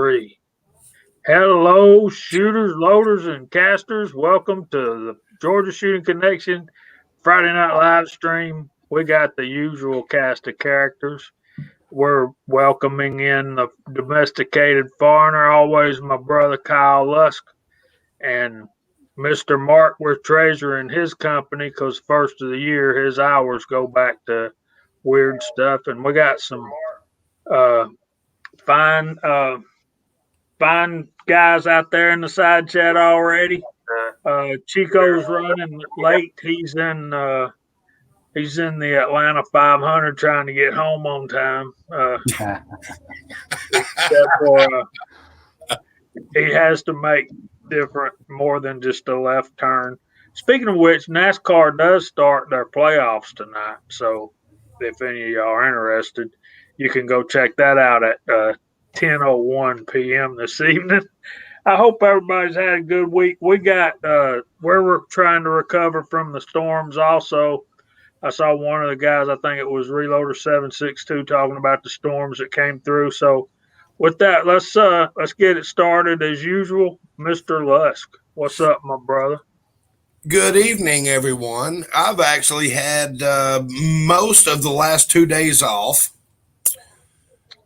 Three. Hello, shooters, loaders, and casters. Welcome to the Georgia Shooting Connection Friday Night Live stream. We got the usual cast of characters. We're welcoming in the domesticated foreigner, always my brother Kyle Lusk, and Mr. Mark with Treasure in his company because first of the year his hours go back to weird stuff. And we got some uh, fine fine guys out there in the side chat already. Chico's running late. He's in the Atlanta 500 trying to get home on time. Except for he has to make different more than just a left turn. Speaking of which, NASCAR does start their playoffs tonight. So if any of y'all are interested, you can go check that out at 10:01 p.m. this evening. I hope everybody's had a good week. We got where we're trying to recover from the storms. Also, I saw one of the guys. I think it was Reloader 762 talking about the storms that came through. So, with that, let's get it started as usual. Mr. Lusk, what's up, my brother? Good evening, everyone. I've actually had most of the last 2 days off.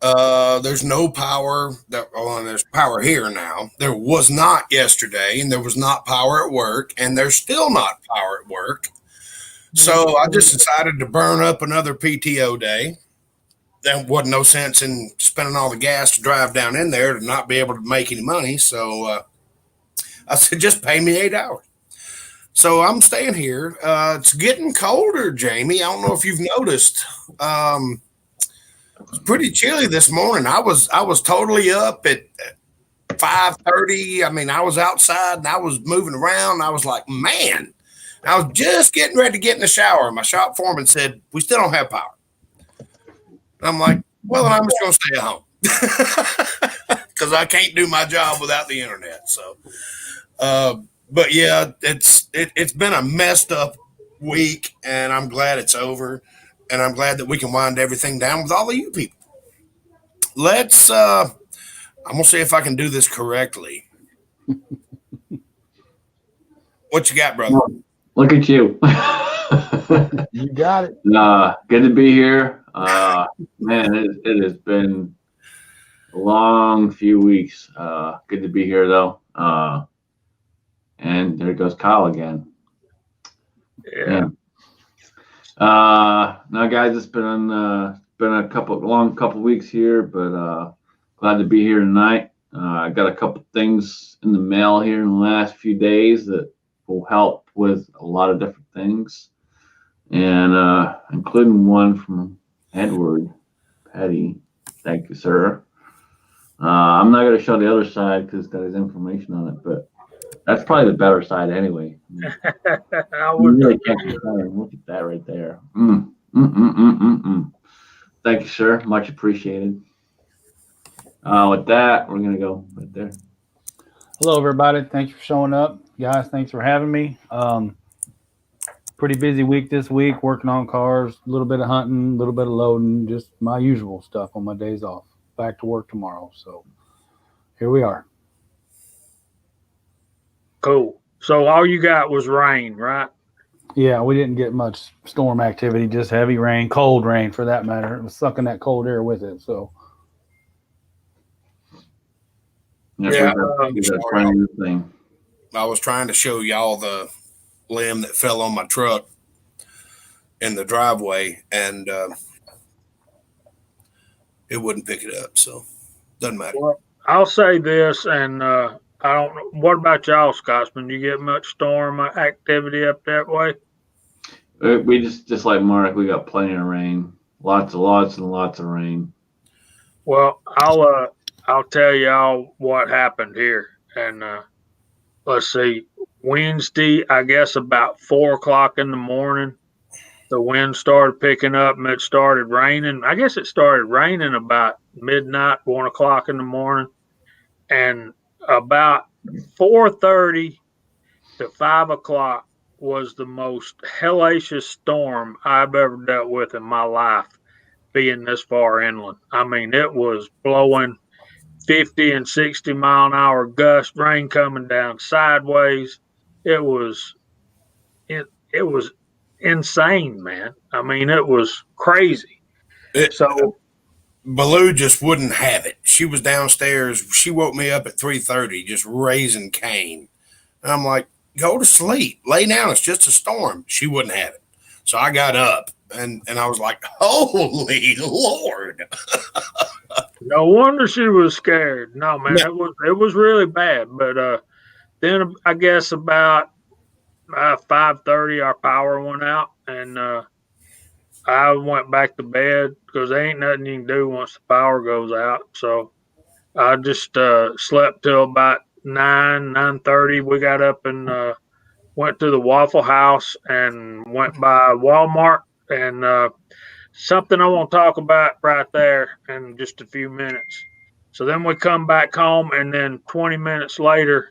There's no power. There's power here now. There was not yesterday, and there was not power at work, and there's still not power at work. So I just decided to burn up another PTO day. There wasn't no sense in spending all the gas to drive down in there to not be able to make any money. So I said, just pay me 8 hours. So I'm staying here. It's getting colder, Jamie. I don't know if you've noticed. It's pretty chilly this morning. I was totally up at 5:30. I mean, I was outside and I was moving around. I was like, man, I was just getting ready to get in the shower. My shop foreman said, we still don't have power. And I'm like, well, then I'm just going to stay at home because I can't do my job without the internet. So, but yeah, it's been a messed up week, and I'm glad it's over, and I'm glad that we can wind everything down with all of you people. Let's. I'm gonna see if I can do this correctly. What you got, brother? Look at you. You got it. Good to be here. Man, it has been a long few weeks. Good to be here, though. And there goes Kyle again. Yeah. Now, guys, it's been a long couple weeks here, but glad to be here tonight. I got a couple things in the mail here in the last few days that will help with a lot of different things, and including one from Edward Petty. Thank you, sir. I'm not going to show the other side because it's got his information on it, but that's probably the better side anyway. I would really can't complain. Look at that right there. Thank you, sir. Much appreciated. With that, we're going to go right there. Hello, everybody. Thanks for showing up. Guys, thanks for having me. Pretty busy week this week, working on cars, a little bit of hunting, a little bit of loading, just my usual stuff on my days off. Back to work tomorrow. So here we are. Cool. So all you got was rain, right? Yeah, we didn't get much storm activity, just heavy rain, cold rain for that matter. It was sucking that cold air with it. So Yeah, thing. I was trying to show y'all the limb that fell on my truck in the driveway, and it wouldn't pick it up. So doesn't matter. Well, I'll say this, and I don't know. What about y'all, Scotsman? Do you get much storm activity up that way? We just like Mark, we got plenty of rain, lots and lots of rain. Well, I'll tell y'all what happened here, and let's see. Wednesday, I guess about 4:00 in the morning, the wind started picking up and it started raining. I guess it started raining about midnight, 1:00 in the morning, and about 4:30 to 5:00 was the most hellacious storm I've ever dealt with in my life, being this far inland. I mean, it was blowing 50 and 60 mile an hour gust, rain coming down sideways. It was it was insane, man. I mean, it was crazy. So Baloo just wouldn't have it. She was downstairs. She woke me up at 3:30, just raising Cain. And I'm like, go to sleep, lay down. It's just a storm. She wouldn't have it. So I got up and I was like, holy Lord. no wonder she was scared. No, man, it was really bad. But then I guess about 5:30, our power went out, and I went back to bed because there ain't nothing you can do once the power goes out. So I just slept till about 9:30. We got up and went to the Waffle House and went by Walmart, and something I want to talk about right there in just a few minutes. So then we come back home, and then 20 minutes later,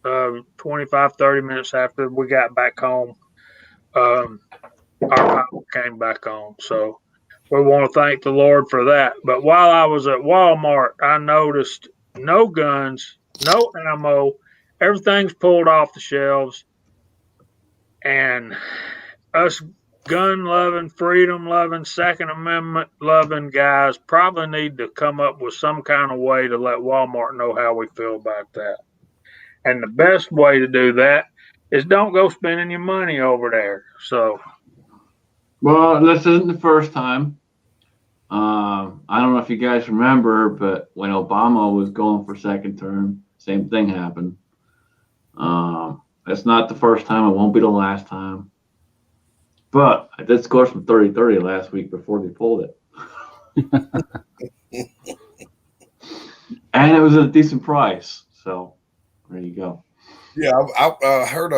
25, 30 minutes after we got back home, our power came back on. So we want to thank the Lord for that. But while I was at Walmart, I noticed no guns, no ammo, everything's pulled off the shelves. And us gun loving, freedom loving, Second Amendment loving guys probably need to come up with some kind of way to let Walmart know how we feel about that. And the best way to do that is don't go spending your money over there. So, well, this isn't the first time. I don't know if you guys remember, but when Obama was going for second term, same thing happened. It's not the first time. It won't be the last time. But I did score some 30-30 last week before they pulled it. And it was at a decent price. So there you go. Yeah, I heard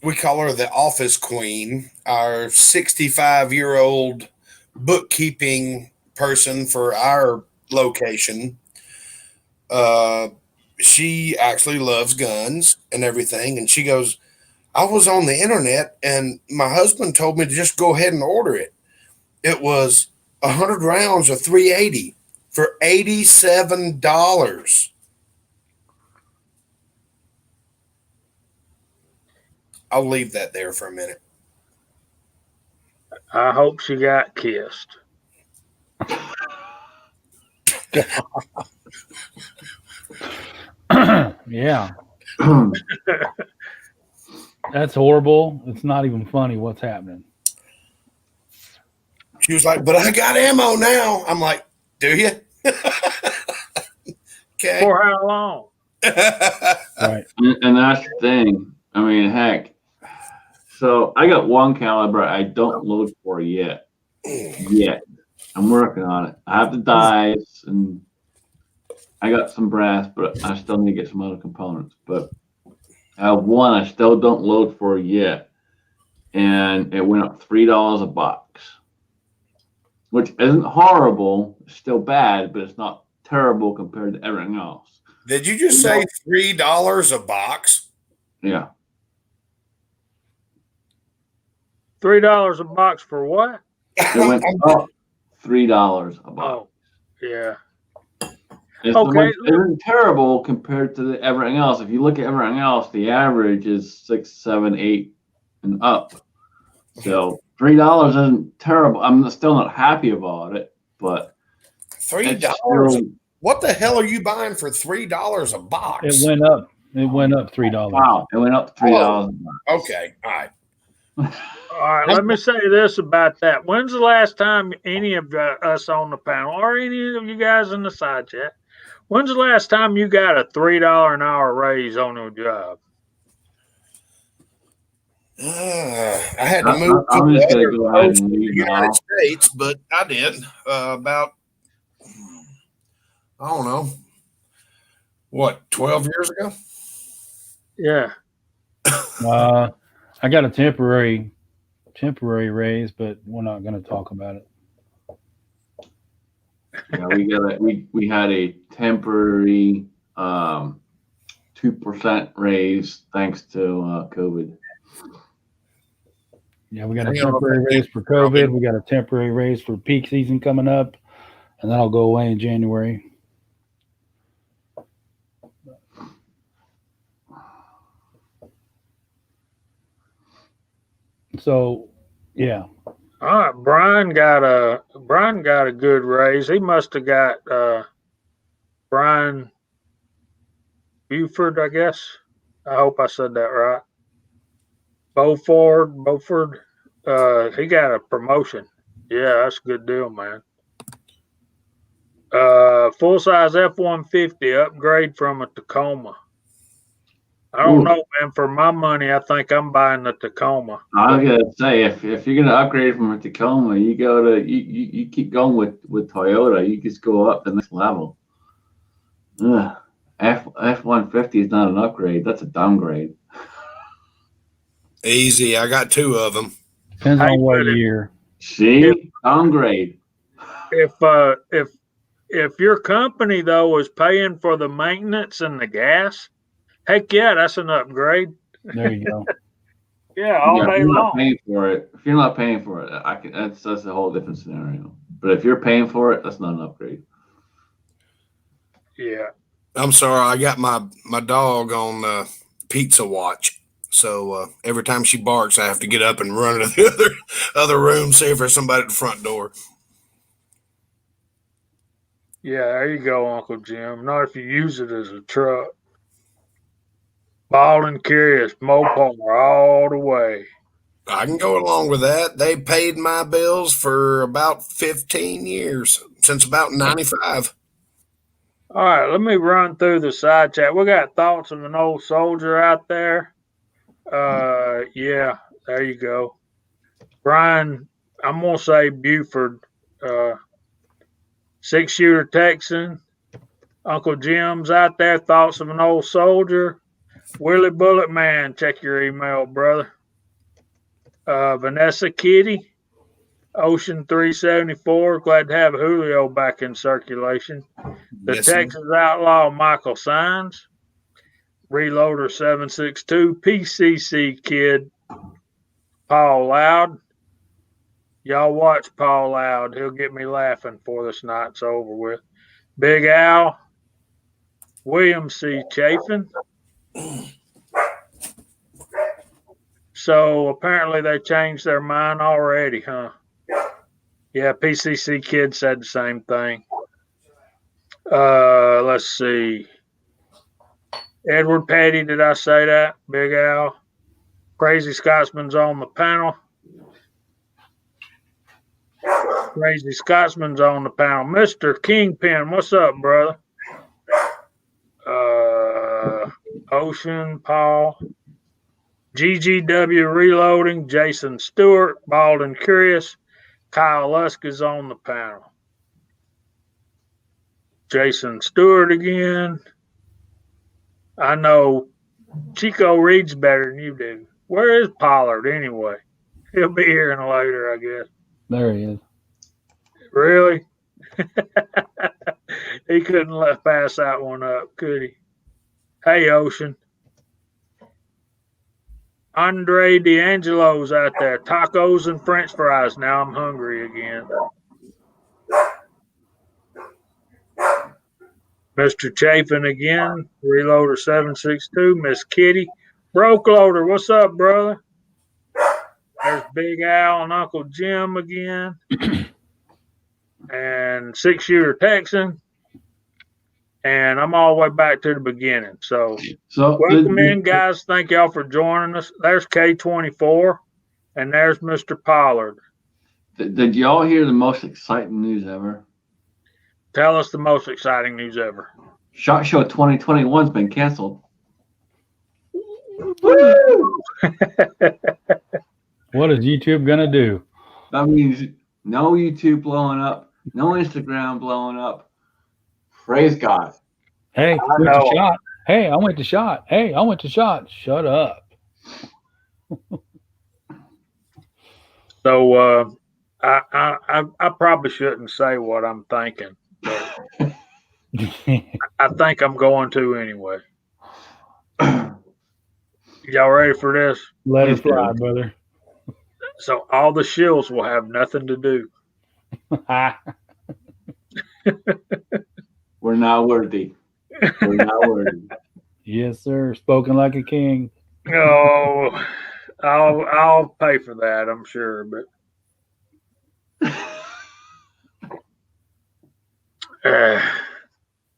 we call her the office queen, our 65-year-old bookkeeping person for our location. She actually loves guns and everything. And she goes, I was on the internet and my husband told me to just go ahead and order it. It was 100 rounds of .380 for $87. I'll leave that there for a minute. I hope she got kissed. Yeah. That's horrible. It's not even funny what's happening. She was like, but I got ammo now. I'm like, do you? Okay. For how long? Right. And that's the thing. I mean, heck. So I got one caliber I don't load for yet. I'm working on it. I have the dies and I got some brass, but I still need to get some other components. But I have one I still don't load for yet. And it went up $3 a box, which isn't horrible. It's still bad, but it's not terrible compared to everything else. Did you just say $3 a box? Yeah. $3 a box for what? It went up $3 a box. Oh, yeah. It isn't terrible compared to everything else. If you look at everything else, the average is 6, 7, 8, and up. So $3 isn't terrible. I'm still not happy about it, but $3. What the hell are you buying for $3 a box? It went up. It went up $3. Wow, it went up $3. Okay, all right. All right, let me say this about that. When's the last time any of us on the panel or any of you guys in the side chat, when's the last time you got a $3 an hour raise on your job? I had to move to the United States, but I did about, I don't know, what, 12 years ago? Yeah. I got a temporary raise, but we're not going to talk about it. Yeah, we had a temporary 2% raise thanks to COVID. Yeah, we got a temporary raise for COVID. We got a temporary raise for peak season coming up. and then I'll go away in January. So, yeah. All right, Brian got a good raise. He must have got Brian Buford, I guess. I hope I said that right. Beaufort. He got a promotion. Yeah, that's a good deal, man. Full size F-150 upgrade from a Tacoma. I don't know, man. For my money, I think I'm buying the Tacoma. I was gonna say if you're gonna upgrade from a Tacoma, you go to you keep going with Toyota. You just go up the next level. Ugh. F-150 is not an upgrade. That's a downgrade. Easy. I got 2 of them. Depends on what year. See, downgrade. If your company though is paying for the maintenance and the gas, heck yeah, that's an upgrade. There you go. Yeah, all day long. If you're not paying for it, that's a whole different scenario. But if you're paying for it, that's not an upgrade. Yeah. I'm sorry. I got my dog on pizza watch. So every time she barks, I have to get up and run to the other room, see if there's somebody at the front door. Yeah, there you go, Uncle Jim. Not if you use it as a truck. Ball and curious, Mopar all the way. I can go along with that. They paid my bills for about 15 years, since about 95. All right, let me run through the side chat. We got thoughts of an old soldier out there. Yeah, there you go. Brian, I'm going to say Buford, 6-shooter Texan. Uncle Jim's out there, thoughts of an old soldier. Willie Bullet Man, check your email, brother. Vanessa Kitty, Ocean 374. Glad to have Julio back in circulation. The Yes, Texas Outlaw, Michael Sines. Reloader 762. PCC Kid, Paul Loud. Y'all watch Paul Loud. He'll get me laughing before this night's over with. Big Al, William C. Chafin. So apparently they changed their mind already, huh? Yeah, PCC Kid said the same thing. Let's see. Edward Petty, did I say that? Big Al. Crazy Scotsman's on the panel. Crazy Scotsman's on the panel. Mr. Kingpin, what's up, brother? Ocean, Paul. GGW Reloading, Jason Stewart, Bald and Curious. Kyle Lusk is on the panel. Jason Stewart again. I know Chico reads better than you do. Where is Pollard anyway? He'll be here in later, I guess. There he is. Really? He couldn't let pass that one up, could he? Hey, Ocean. Andre D'Angelo's out there. Tacos and French fries. Now I'm hungry again. Mr. Chafin again. Reloader 762. Miss Kitty. Broke Loader. What's up, brother? There's Big Al and Uncle Jim again. And 6-shooter Texan. And I'm all the way back to the beginning. So welcome in, guys. Thank y'all for joining us. There's K24, and there's Mr. Pollard. Did y'all hear the most exciting news ever? Tell us the most exciting news ever. SHOT Show 2021's been canceled. Woo! What is YouTube going to do? That means no YouTube blowing up, no Instagram blowing up. Praise God. Hey, I went to SHOT. Hey, I went to SHOT. Hey, I went to SHOT. Shut up. So I probably shouldn't say what I'm thinking. But I think I'm going to anyway. Y'all ready for this? Let it fly, brother. So all the shills will have nothing to do. We're not worthy. We're not worthy. Yes, sir. Spoken like a king. Oh, I'll pay for that, I'm sure. But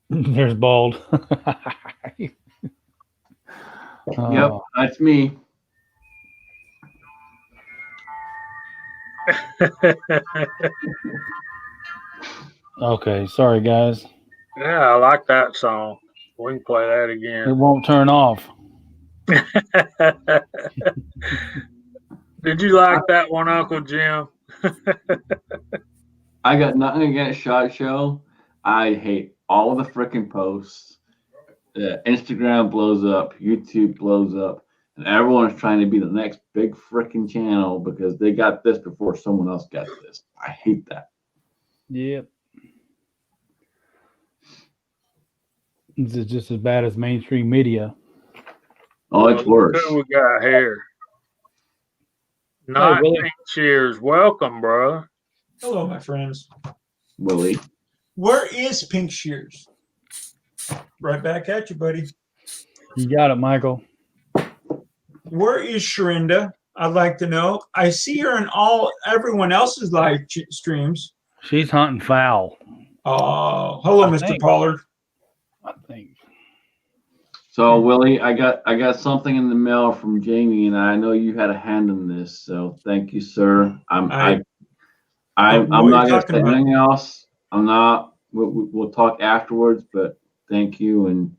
There's bald. Yep, that's me. Okay, sorry guys. yeah, I like that song. We can play that It again. won't turn off. Did you like that one, Uncle Jim? I got nothing against Shot Show. I hate all the freaking posts. Instagram blows up, YouTube blows up, and everyone's trying to be the next big freaking channel because they got this before someone else got this. I hate that. Yep. It's just as bad as mainstream media. Oh, it's worse. Who we got here? Not Willie. Pink Cheers. Welcome, bro. Hello, my friends. Willie. Where is Pink Shears? Right back at you, buddy. You got it, Michael. Where is Sharinda? I'd like to know. I see her in everyone else's live streams. She's hunting foul, Oh, hello, I Mr. think. Pollard. I think. So Willie, I got something in the mail from Jamie, and I know you had a hand in this. So thank you, sir. I'm what not are you gonna talking say about? anything else. I'm not. We'll talk afterwards, but thank you, and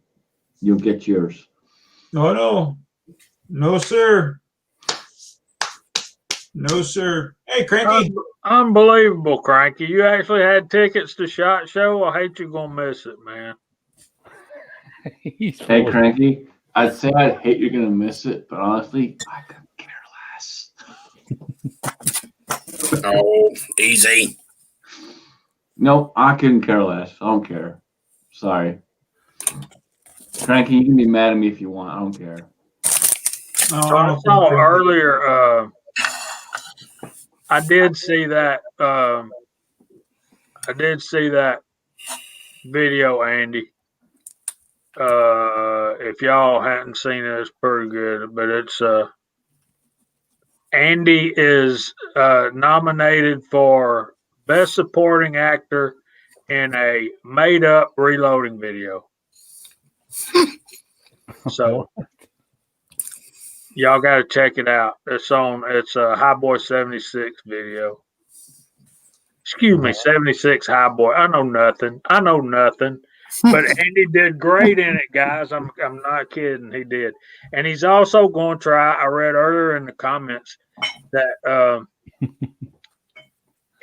you'll get yours. No, sir. No, sir. Hey, Cranky. Unbelievable, Cranky. You actually had tickets to SHOT Show? I hate you're going to miss it, man. He's Hey, full of- Cranky, I'd say I'd hate you're gonna miss it, but honestly, I could care less. Oh, easy. Nope, I couldn't care less. I don't care. Sorry. Cranky, you can be mad at me if you want. I don't care. Oh, So I saw earlier, I did see that video, Andy. If y'all hadn't seen it, it's pretty good. But it's Andy is nominated for Best Supporting Actor in a made-up reloading video. So y'all got to check it out. It's a High Boy 76 video. Excuse me, 76 High Boy. I know nothing. But Andy did great in it, guys. I'm not kidding. He did. And he's also going to try, I read earlier in the comments that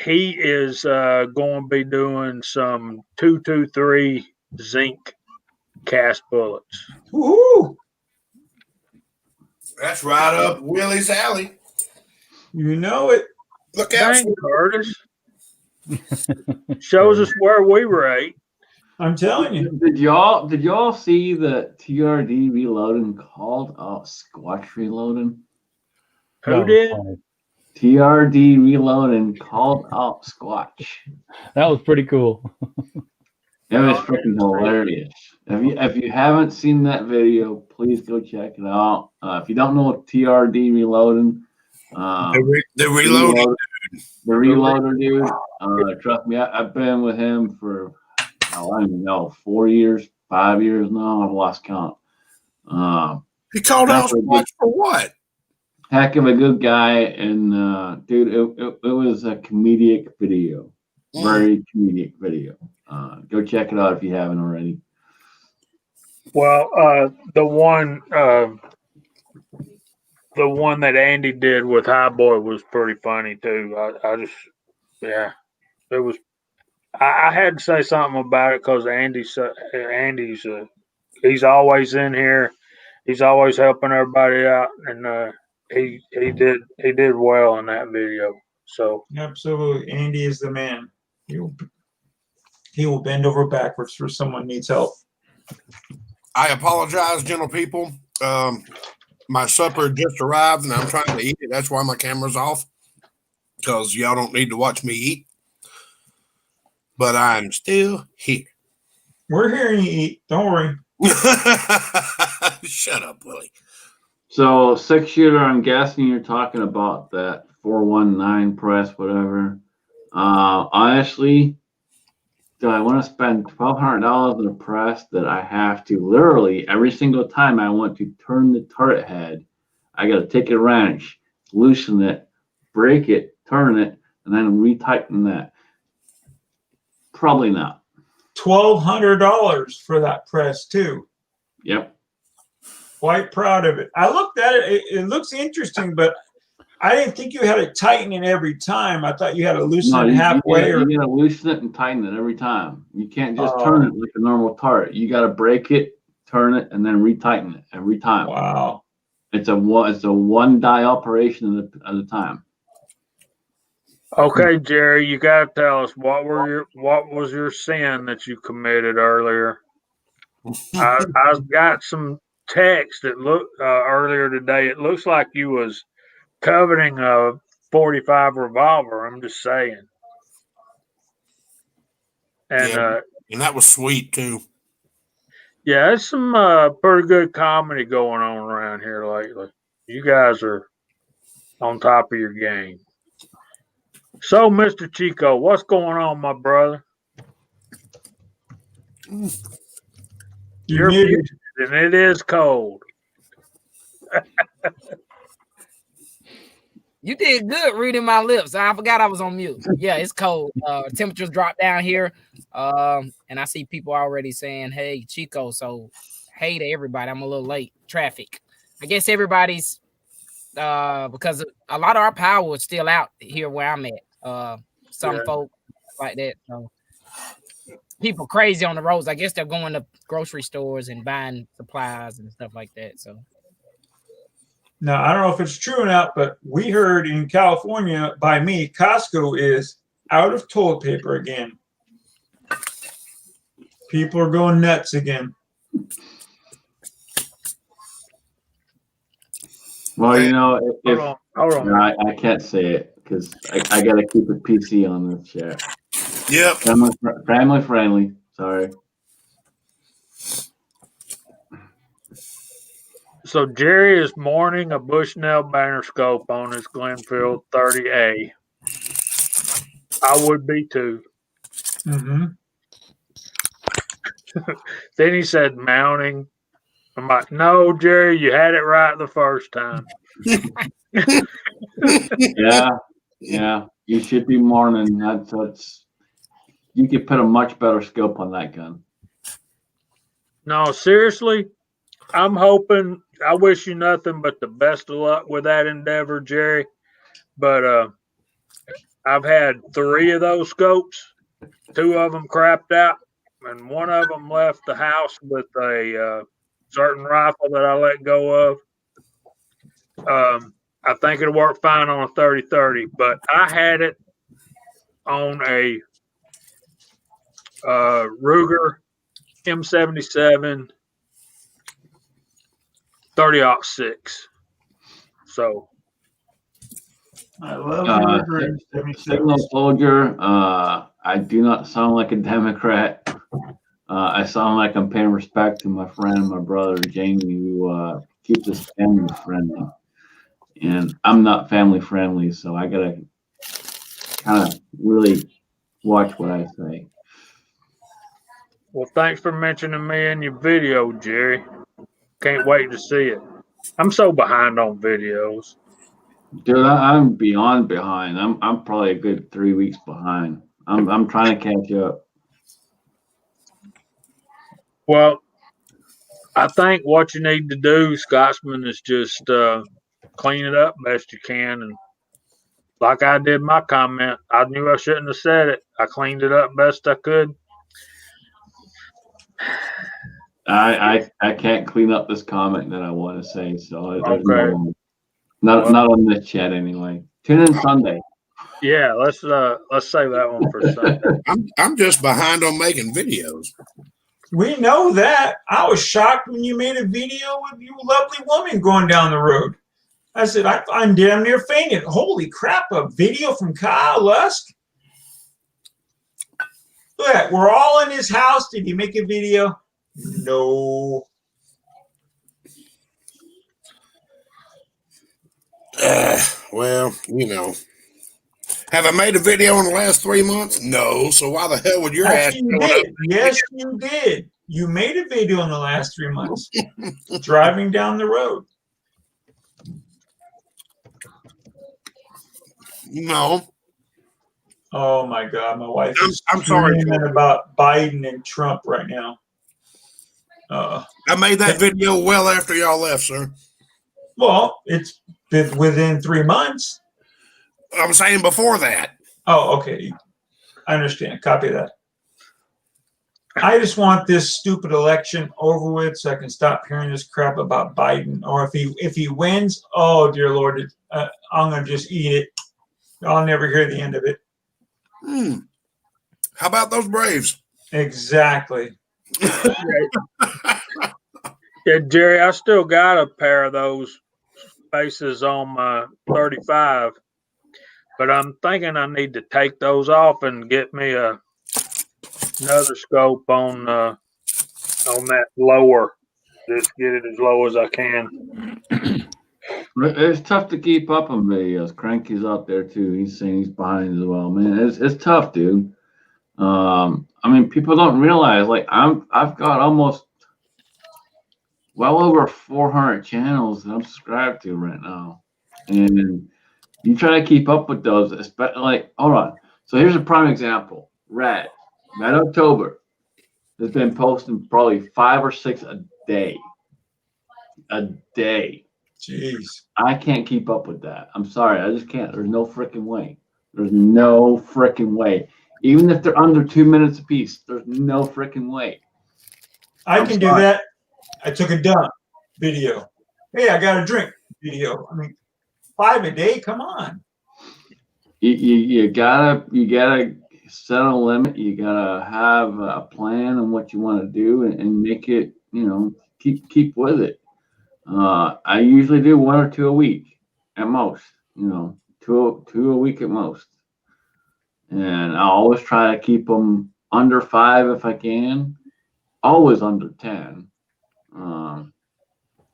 he is going to be doing some 223 zinc cast bullets. Woo! That's right up Willie's alley. You know it. Look out. Dang, Curtis. Shows us where we rate. I'm telling you. Did y'all see the TRD reloading called out Squatch reloading? Who That was did? funny. TRD reloading called out Squatch. That was pretty cool. It was freaking hilarious. If you haven't seen that video, please go check it out. If you don't know what TRD reloading, The reloading. the reloader dude. Trust me, I've been with him for I don't even know 4 years, 5 years now. I've lost count. He called out Squatch for what? Heck of a good guy, and dude, it was a comedic video, very comedic video. Go check it out if you haven't already. Well, the one that Andy did with High Boy was pretty funny too. It was. I had to say something about it because Andy's he's always in here. He's always helping everybody out, and he did well in that video. So Absolutely. Andy is the man. He will bend over backwards for someone needs help. I apologize, gentle people. My supper just arrived and I'm trying to eat it. That's why my camera's off, because y'all don't need to watch me eat. but I'm still here. We're hearing you eat. Don't worry. Shut up, Willie. So 6-shooter, I'm guessing you're talking about that 419 press, whatever. Honestly, do I want to spend $1,200 on a press that I have to literally every single time I want to turn the turret head, I got to take a wrench, loosen it, break it, turn it, and then retighten that? Probably not. $1,200 for that press too. Yep. Quite proud of it. I looked at it. It looks interesting, but I didn't think you had to tighten it every time. I thought you had to loosen it halfway. You got to loosen it and tighten it every time. You can't just turn it like a normal turret. You got to break it, turn it, and then retighten it every time. Wow. It's a one die operation at a time. Okay, Jerry, you got to tell us what was your sin that you committed earlier? I've got some text that looked earlier today. It looks like you was coveting a 45 revolver. I'm just saying. And and that was sweet too. Yeah, there's some pretty good comedy going on around here lately. You guys are on top of your game. So, Mr. Chico, what's going on, my brother? You're muted, and it is cold. You did good reading my lips. I forgot I was on mute. Yeah, it's cold. Temperatures dropped down here. And I see people already saying, hey, Chico. So, hey to everybody. I'm a little late. Traffic. I guess everybody's because a lot of our power is still out here where I'm at. Some folk like that. So people crazy on the roads. I guess they're going to grocery stores and buying supplies and stuff like that. So now, I don't know if it's true or not, but we heard in California by me, Costco is out of toilet paper again. People are going nuts again. Well, you know, hold on. I can't say it because I got to keep it PC on this chat. Yep. Family friendly. Sorry. So Jerry is mourning a Bushnell banner scope on his Glenfield 30A. I would be too. Mm-hmm. Then he said mounting. I'm like, no, Jerry, you had it right the first time. Yeah. You should be mourning. That's you could put a much better scope on that gun. No, seriously, I'm hoping. I wish you nothing but the best of luck with that endeavor, Jerry. But I've had 3 of those scopes. 2 of them crapped out, and 1 of them left the house with a certain rifle that I let go of. I think it'll work fine on a 30-30, but I had it on a Ruger M77 30-06. So I love Ruger Signal M77. soldier. I do not sound like a Democrat. I sound like I'm paying respect to my friend, my brother Jamie, who keeps us family friendly. And I'm not family friendly, so I gotta kind of really watch what I say. Well, thanks for mentioning me in your video, Jerry. Can't wait to see it. I'm so behind on videos. Dude, I'm beyond behind. I'm probably a good 3 weeks behind. I'm trying to catch up. Well, I think what you need to do, Scotsman, is just clean it up best you can. And like I did my comment, I knew I shouldn't have said it. I cleaned it up best I could. I can't clean up this comment that I want to say, so Okay. Not on this chat anyway. Tune in Sunday. Yeah, let's save that one for Sunday. I'm just behind on making videos. We know that. I was shocked when you made a video with your lovely woman going down the road. I said, I'm damn near fainted. Holy crap, a video from Kyle Lusk? Look at that. We're all in his house. Did he make a video? No. Well, you know. Have I made a video in the last 3 months? No. So why the hell would your ass Actually, you showing up? did. Yes, you did. You made a video in the last 3 months. Driving down the road. No. Oh my God, my wife is I'm sorry. screaming about Biden and Trump right now. I made that video well after y'all left, sir. Well, it's been within 3 months. I'm saying before that. Oh, okay. I understand. Copy that. I just want this stupid election over with so I can stop hearing this crap about Biden. Or if he wins, oh dear Lord, I'm gonna just eat it. I'll never hear the end of it. How about those Braves? Exactly. Yeah, Jerry, I still got a pair of those spaces on my 35, but I'm thinking I need to take those off and get me another scope on that lower. Just get it as low as I can. It's tough to keep up on videos. Cranky's out there too. He's saying he's behind as well, man. It's tough, dude. I mean, people don't realize like I've got almost well over 400 channels that I'm subscribed to right now, and you try to keep up with those. Especially like, hold on. So here's a prime example. Red October has been posting probably 5 or 6 a day. A day. Jeez. I can't keep up with that. I'm sorry. I just can't. There's no freaking way. There's no freaking way. Even if they're under 2 minutes apiece, there's no freaking way. I can do that. I took a dump video. Hey, I got a drink video. I mean, 5 a day? Come on. You gotta set a limit. You gotta have a plan on what you want to do and make it, keep with it. I usually do 1 or 2 a week at most, two a week at most. And I always try to keep them under 5 if I can, always under 10.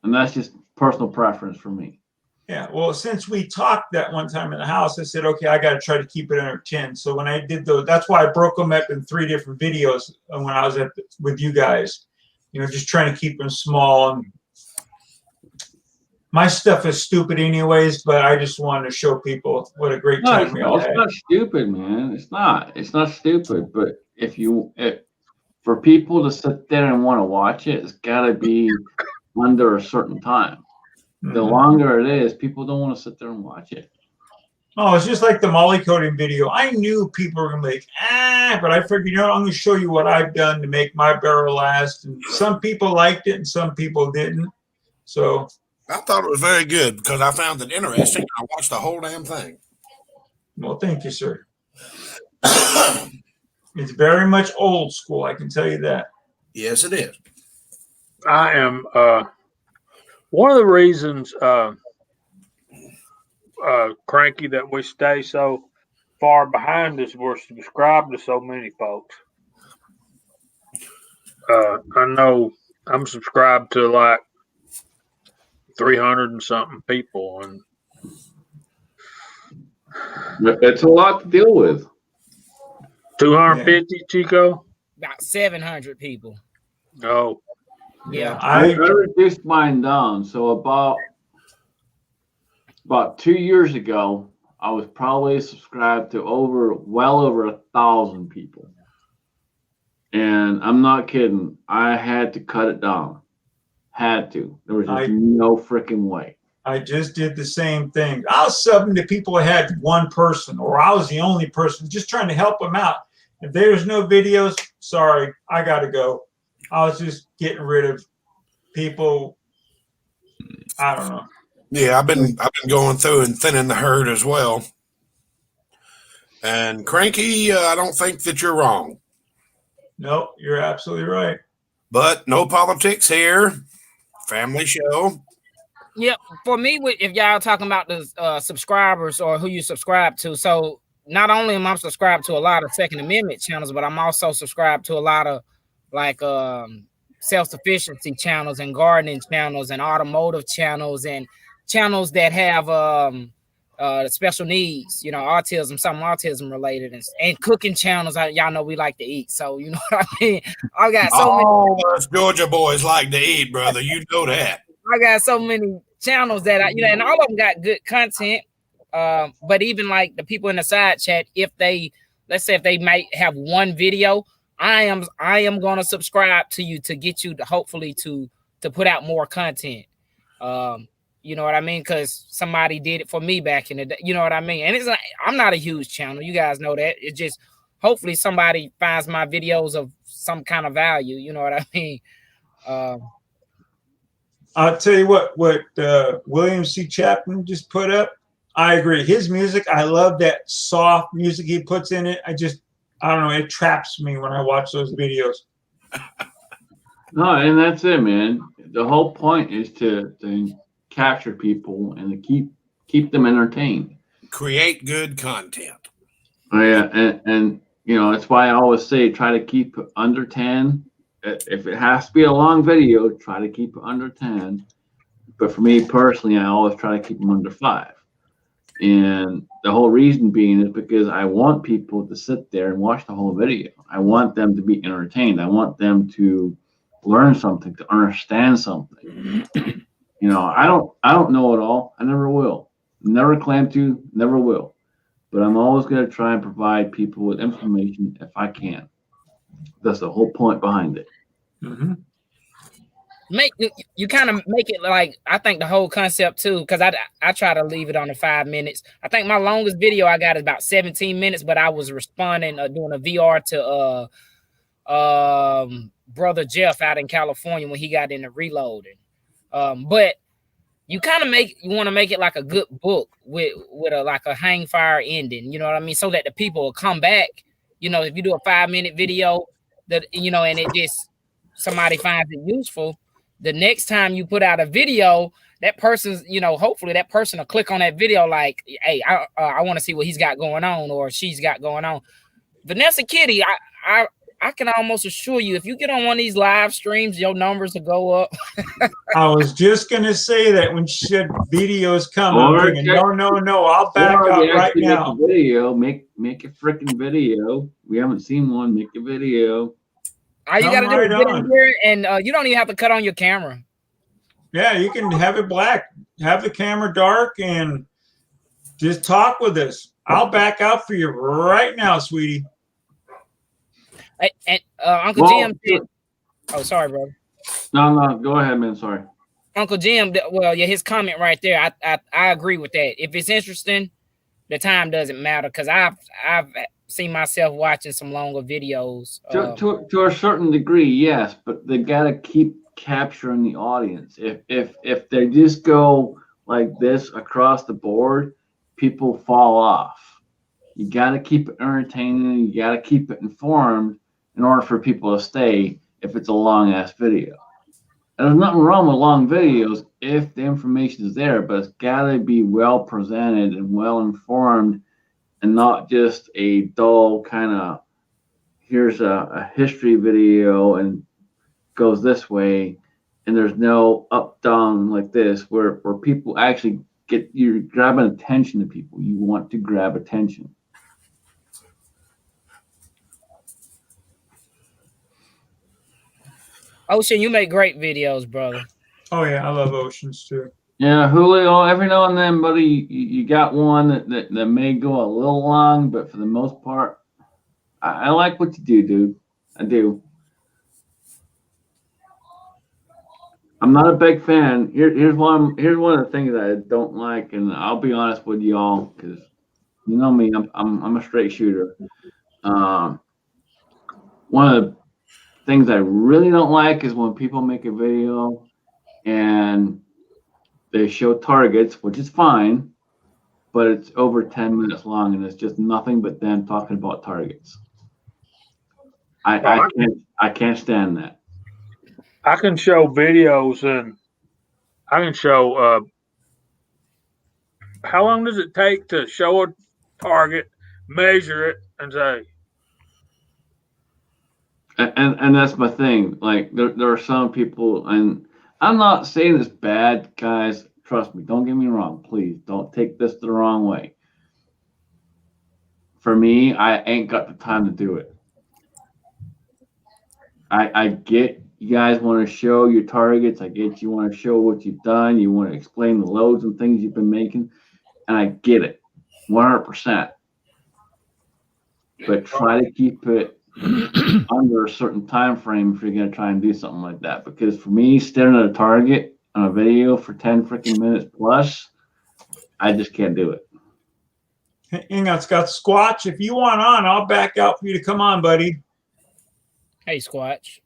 And that's just personal preference for me. Yeah, well, since we talked that one time in the house, I said, okay, I got to try to keep it under 10. So when I did those, that's why I broke them up in 3 different videos when I was with you guys, just trying to keep them small. And my stuff is stupid anyways, but I just wanted to show people what a great time we all had. It's not stupid, man. It's not stupid. But if for people to sit there and want to watch it, it's got to be under a certain time. The longer it is, people don't want to sit there and watch it. Oh, it's just like the molly coating video. I knew people were going to be like, but I figured, I'm going to show you what I've done to make my barrel last. And some people liked it and some people didn't. So I thought it was very good because I found it interesting. I watched the whole damn thing. Well, thank you, sir. It's very much old school, I can tell you that. Yes, it is. I am one of the reasons Cranky that we stay so far behind is we're subscribed to so many folks. I know I'm subscribed to like 300 and something people, and it's a lot to deal with. 250, Chico? About 700 people. Oh. Yeah. I reduced mine down. So about 2 years ago, I was probably subscribed to well over 1,000 people. And I'm not kidding. I had to cut it down. Had to. There was just no freaking way. I just did the same thing. I was subbing to people who had one person, or I was the only person, just trying to help them out. If there's no videos, sorry, I got to go. I was just getting rid of people. I don't know. Yeah, I've been going through and thinning the herd as well. And Cranky, I don't think that you're wrong. No, you're absolutely right. But no politics here. Family show. Yeah, for me, if y'all talking about the subscribers or who you subscribe to, so not only am I subscribed to a lot of Second Amendment channels, but I'm also subscribed to a lot of like self-sufficiency channels and gardening channels and automotive channels and channels that have special needs, autism, something autism related, and cooking channels. Y'all know we like to eat, so you know what I mean. I got so many. All us Georgia boys like to eat, brother. You know that. I got so many channels that and all of them got good content. But even like the people in the side chat, let's say if they might have one video, I am gonna subscribe to you to get you to hopefully to put out more content. You know what I mean? Because somebody did it for me back in the day. You know what I mean? And I'm not a huge channel. You guys know that. It's just hopefully somebody finds my videos of some kind of value. You know what I mean? I'll tell you what William C. Chapman just put up. I agree. His music, I love that soft music he puts in it. I don't know. It traps me when I watch those videos. No, and that's it, man. The whole point is to capture people and to keep them entertained. Create good content. Oh, yeah, and that's why I always say try to keep under 10. If it has to be a long video, try to keep it under 10. But for me personally, I always try to keep them under 5. And the whole reason being is because I want people to sit there and watch the whole video. I want them to be entertained. I want them to learn something, to understand something. I don't know it all. I never will. Never claim to, never will. But I'm always going to try and provide people with information if I can. That's the whole point behind it. Mm-hmm. You kind of make it like, I think the whole concept too, because I try to leave it on the 5 minutes. I think my longest video I got is about 17 minutes, but I was responding, doing a VR to brother Jeff out in California when he got into reloading. But you kind of want to make it like a good book with a hang fire ending, you know what I mean? So that the people will come back. If you do a 5-minute video and it just somebody finds it useful, the next time you put out a video, that person's, hopefully that person will click on that video like, hey, I want to see what he's got going on or she's got going on. Vanessa Kitty, I can almost assure you, if you get on one of these live streams, your numbers will go up. I was just going to say that when she said videos come, I'm thinking, no, I'll back up right now. Make a video, make a freaking video. We haven't seen one. Make a video. All you got to do is get in here, and you don't even have to cut on your camera. Yeah, you can have it black, have the camera dark, and just talk with us. I'll back out for you right now, sweetie. And Uncle Jim said, "Oh, sorry, brother." No, go ahead, man. Sorry, Uncle Jim. Well, yeah, his comment right there. I agree with that. If it's interesting, the time doesn't matter because I've seen myself watching some longer videos. To a certain degree, yes, but they gotta keep capturing the audience. If they just go like this across the board, people fall off. You gotta keep it entertaining. You gotta keep it informed in order for people to stay. If it's a long ass video, and there's nothing wrong with long videos if the information is there, but it's gotta be well presented and well informed. And not just a dull kind of, here's a history video and goes this way, and there's no up down like this where people actually you're grabbing attention to people. You want to grab attention. Ocean, you make great videos, brother. Oh yeah, I love Oceans too. Yeah, Julio, every now and then, buddy, you got one that may go a little long, but for the most part, I like what you do, dude. I do. I'm not a big fan. Here's one of the things I don't like, and I'll be honest with y'all, because you know me, I'm a straight shooter. One of the things I really don't like is when people make a video and they show targets, which is fine, but it's over 10 minutes long and it's just nothing but them talking about targets. I can't stand that. I can show videos and I can show how long does it take to show a target, measure it and say, And that's my thing. Like there are some people, and I'm not saying it's bad, guys. Trust me. Don't get me wrong. Please don't take this the wrong way. For me, I ain't got the time to do it. I get you guys want to show your targets. I get you want to show what you've done. You want to explain the loads and things you've been making, and I get it, 100%. But try to keep it under a certain time frame if you're going to try and do something like that. Because for me, staring at a target on a video for 10 freaking minutes plus, I just can't do it. Hang on, Scott. Squatch, if you want on, I'll back out for you to come on, buddy. Hey, Squatch.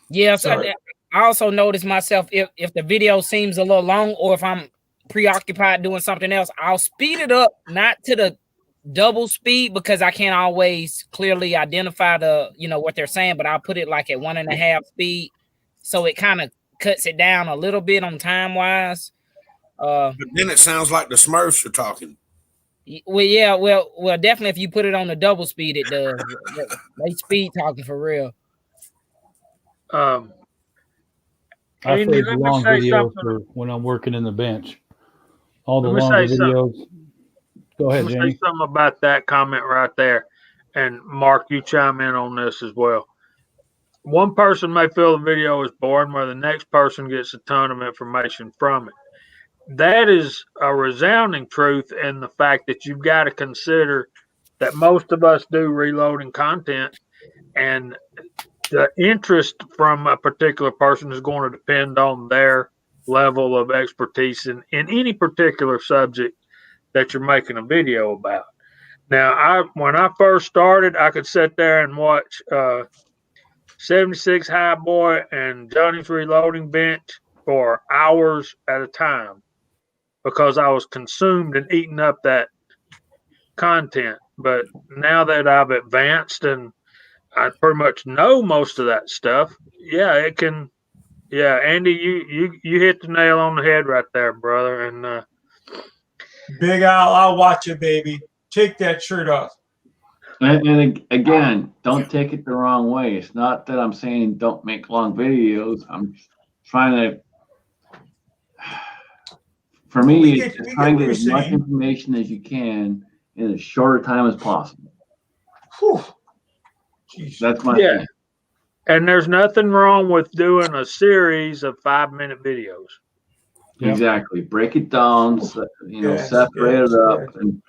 Yes, Sorry. I also notice myself if the video seems a little long or if I'm preoccupied doing something else, I'll speed it up, not to the double speed because I can't always clearly identify what they're saying, but I'll put it like at 1.5 speed, so it kind of cuts it down a little bit on time wise. But then it sounds like the Smurfs are talking. Well, yeah, well, definitely if you put it on the double speed, it does. They speed talking for real. I Andy, save the let me long say videos something. for when I'm working in the bench. All the Let me longer say something. videos. Go ahead, Let me Jamie. say something about that comment right there. And Mark, you chime in on this as well. One person may feel the video is boring, where the next person gets a ton of information from it. That is a resounding truth in the fact that you've got to consider that most of us do reloading content, and the interest from a particular person is going to depend on their level of expertise in any particular subject that you're making a video about. Now, when I first started, I could sit there and watch 76 High Boy and Johnny's Reloading Bench for hours at a time because I was consumed and eating up that content. But now that I've advanced and I pretty much know most of that stuff, yeah, it can. Yeah, Andy, you hit the nail on the head right there, brother. And Big Al, I'll watch it, baby. Take that shirt off. And again, don't take it the wrong way. It's not that I'm saying don't make long videos. I'm trying to, for me, it's trying to get as much information as you can in as short a time as possible. Whew. That's my yeah, thing. and there's nothing wrong with doing a series of 5-minute videos. Yep. Exactly. Break it down, separate it up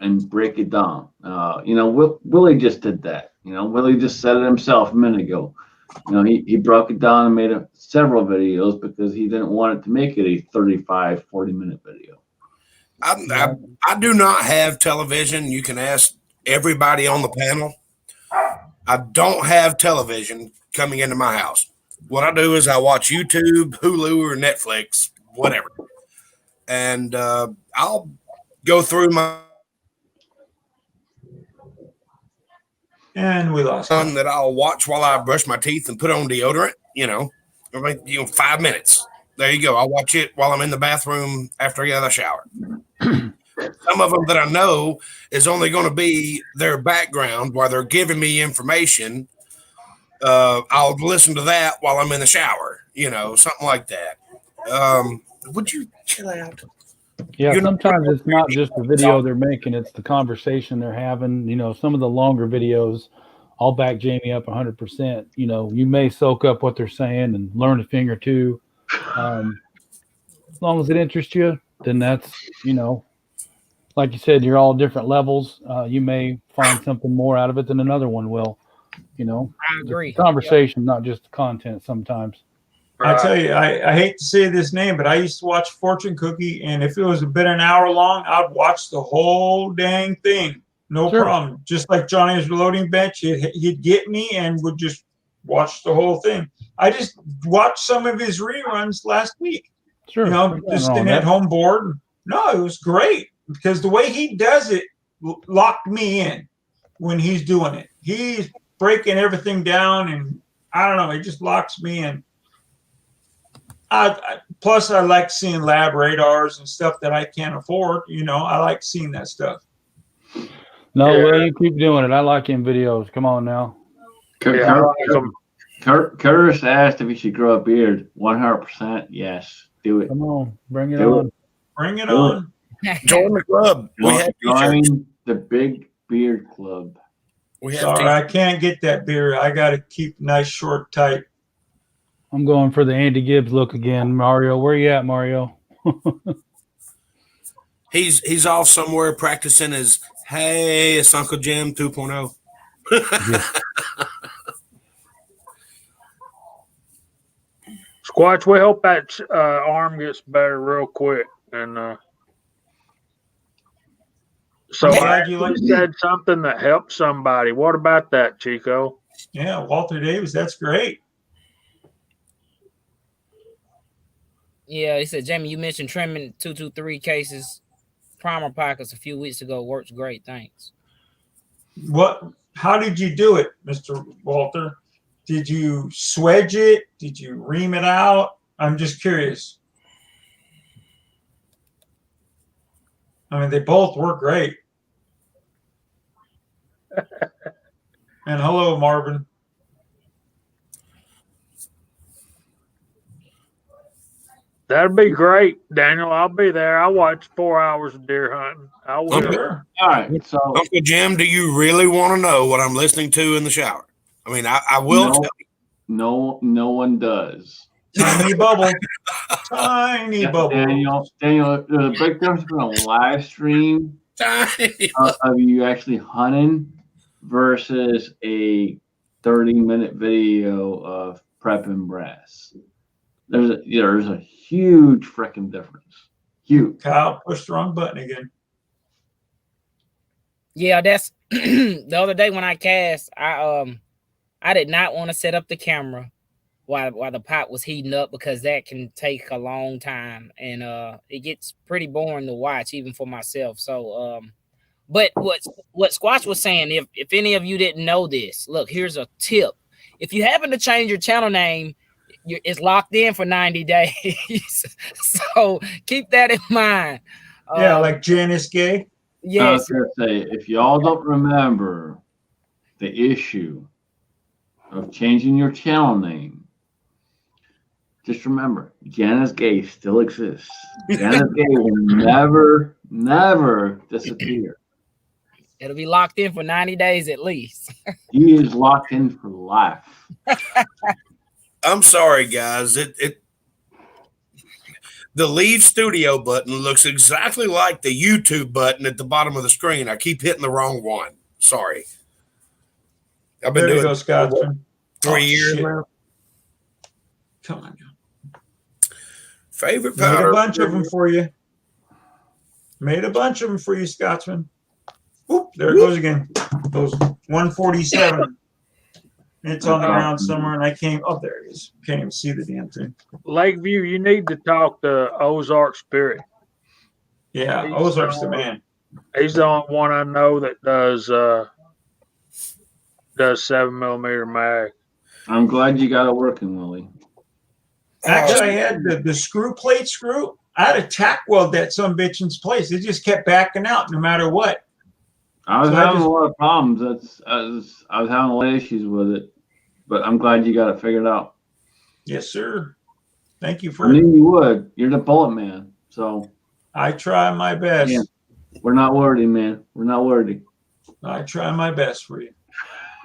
and break it down. Willie just did that. Willie just said it himself a minute ago. He broke it down and made several videos because he didn't want it to make it a 35, 40-minute video. I do not have television. You can ask everybody on the panel. I don't have television coming into my house. What I do is I watch YouTube, Hulu, or Netflix, whatever. And I'll go through my. And we lost one that I'll watch while I brush my teeth and put on deodorant. 5 minutes. There you go. I'll watch it while I'm in the bathroom after I get out of the shower. Some of them that I know is only going to be their background while they're giving me information. I'll listen to that while I'm in the shower. Something like that. Would you chill out? Yeah, sometimes it's not just the video they're making, it's the conversation they're having. Some of the longer videos, I'll back Jamie up 100%. You may soak up what they're saying and learn a thing or two. As long as it interests you, then that's, like you said, you're all different levels. You may find something more out of it than another one will. I agree. Conversation, not just the content sometimes. I tell you, I hate to say this name, but I used to watch Fortune Cookie, and if it was a bit an hour long, I'd watch the whole dang thing. No problem. Just like Johnny's Reloading Bench, he'd get me and would just watch the whole thing. I just watched some of his reruns last week. Sure. Just sitting at home bored. No, it was great because the way he does it locked me in when he's doing it. He's breaking everything down, and I don't know, it just locks me in. Plus, I like seeing lab radars and stuff that I can't afford. I like seeing that stuff. No, Yeah. William, keep doing it. I like him videos. Come on now. Yeah, I like 'em. Curtis asked if he should grow a beard. 100% yes. Do it. Come on, bring it Do on. Bring it Do it. on. Join the club. We have t-shirts. Join the Big Beard Club. We have Sorry, t-shirts. I can't get that beard. I got to keep nice, short, tight. I'm going for the Andy Gibbs look again. Mario, where you at, Mario? He's off somewhere practicing his "Hey, it's Uncle Jim 2.0." Squatch, we hope that arm gets better real quick. And so I'm I glad you actually like said something that helped somebody. What about that, Chico? Yeah, Walter Davis, that's great. Yeah, he said, Jamie, you mentioned trimming 223 cases, primer pockets a few weeks ago. Works great. Thanks. How did you do it, Mr. Walter? Did you swedge it? Did you ream it out? I'm just curious. I mean, they both work great. And hello, Marvin. That'd be great, Daniel. I'll be there. I watched 4 hours of deer hunting. I will. Sure. All right. So Uncle Jim, do you really want to know what I'm listening to in the shower? I mean, I will No. tell you. no one does. Tiny bubble. Tiny bubble. Daniel, there's a big difference between a live stream of you actually hunting versus a 30-minute video of prepping brass. There's a huge freaking difference. Huge. Kyle pushed the wrong button again. Yeah, that's the other day when I cast, I did not want to set up the camera while the pot was heating up because that can take a long time and it gets pretty boring to watch even for myself. So but what Squatch was saying, if any of you didn't know this, look, here's a tip. If you happen to change your channel name, it's locked in for 90 days. So keep that in mind. Yeah, like Janice Gay. Yes. I was gonna say, if y'all don't remember the issue of changing your channel name, just remember, Janice Gay still exists. Janice Gay will never disappear. It'll be locked in for 90 days at least. He is locked in for life. I'm sorry, guys. The leave studio button looks exactly like the YouTube button at the bottom of the screen. I keep hitting the wrong one. Sorry. I've been There you doing go, Scotsman. 3 years shit. now. Come on. Favorite Made powder. a bunch of them for you. Made a bunch of them for you, Scotsman. Oop, there it goes again. Those 147. It's on the ground somewhere, and I came. Oh, there it is. Can't even see the damn thing. Lakeview, you need to talk to Ozark Spirit. Yeah, He's Ozark's the man. He's the only one I know that does 7mm mag. I'm glad you got it working, Willie. Actually, I had the screw plate screw. I had a tack weld that some bitch's place. It just kept backing out no matter what. I was So having a lot of problems. I was having a lot of issues with it, but I'm glad you got it figured out. Yes, sir. Thank you I for knew you would. You're the bullet man, so I try my best. Yeah. We're not worthy, man. We're not worthy. I try my best for you.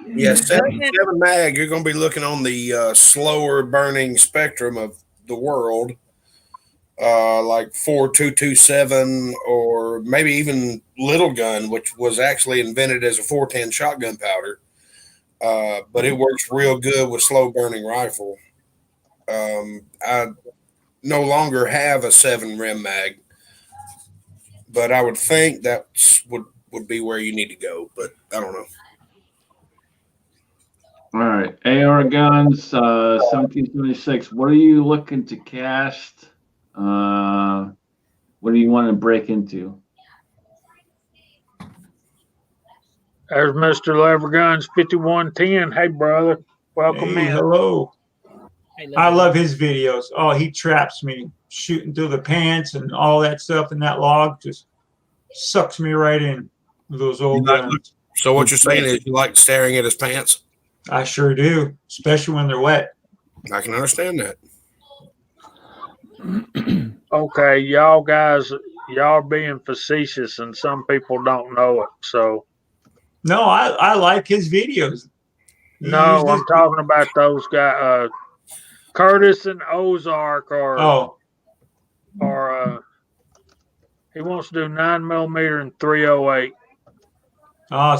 Yeah, 7 mag, you're going to be looking on the slower burning spectrum of the world, like 4227 or maybe even Little Gun, which was actually invented as a 410 shotgun powder. But it works real good with slow burning rifle. I no longer have a 7 rim mag, but I would think that would be where you need to go, but I don't know. All right, AR guns, 1776. What are you looking to cast? What do you want to break into? There's Mr. Leverguns 5110. Hey, brother. Welcome Hey, in. hello. Hey, I love his videos. Oh, he traps me shooting through the pants and all that stuff in that log. Just sucks me right in. Those old Like, guns. So what you're saying is you like staring at his pants? I sure do, especially when they're wet. I can understand that. Okay, y'all guys, y'all being facetious, and some people don't know it. So No, I like his videos. He no, used I'm his- talking about those guys, Curtis and Ozark, Oh, or he wants to do 9mm and 308.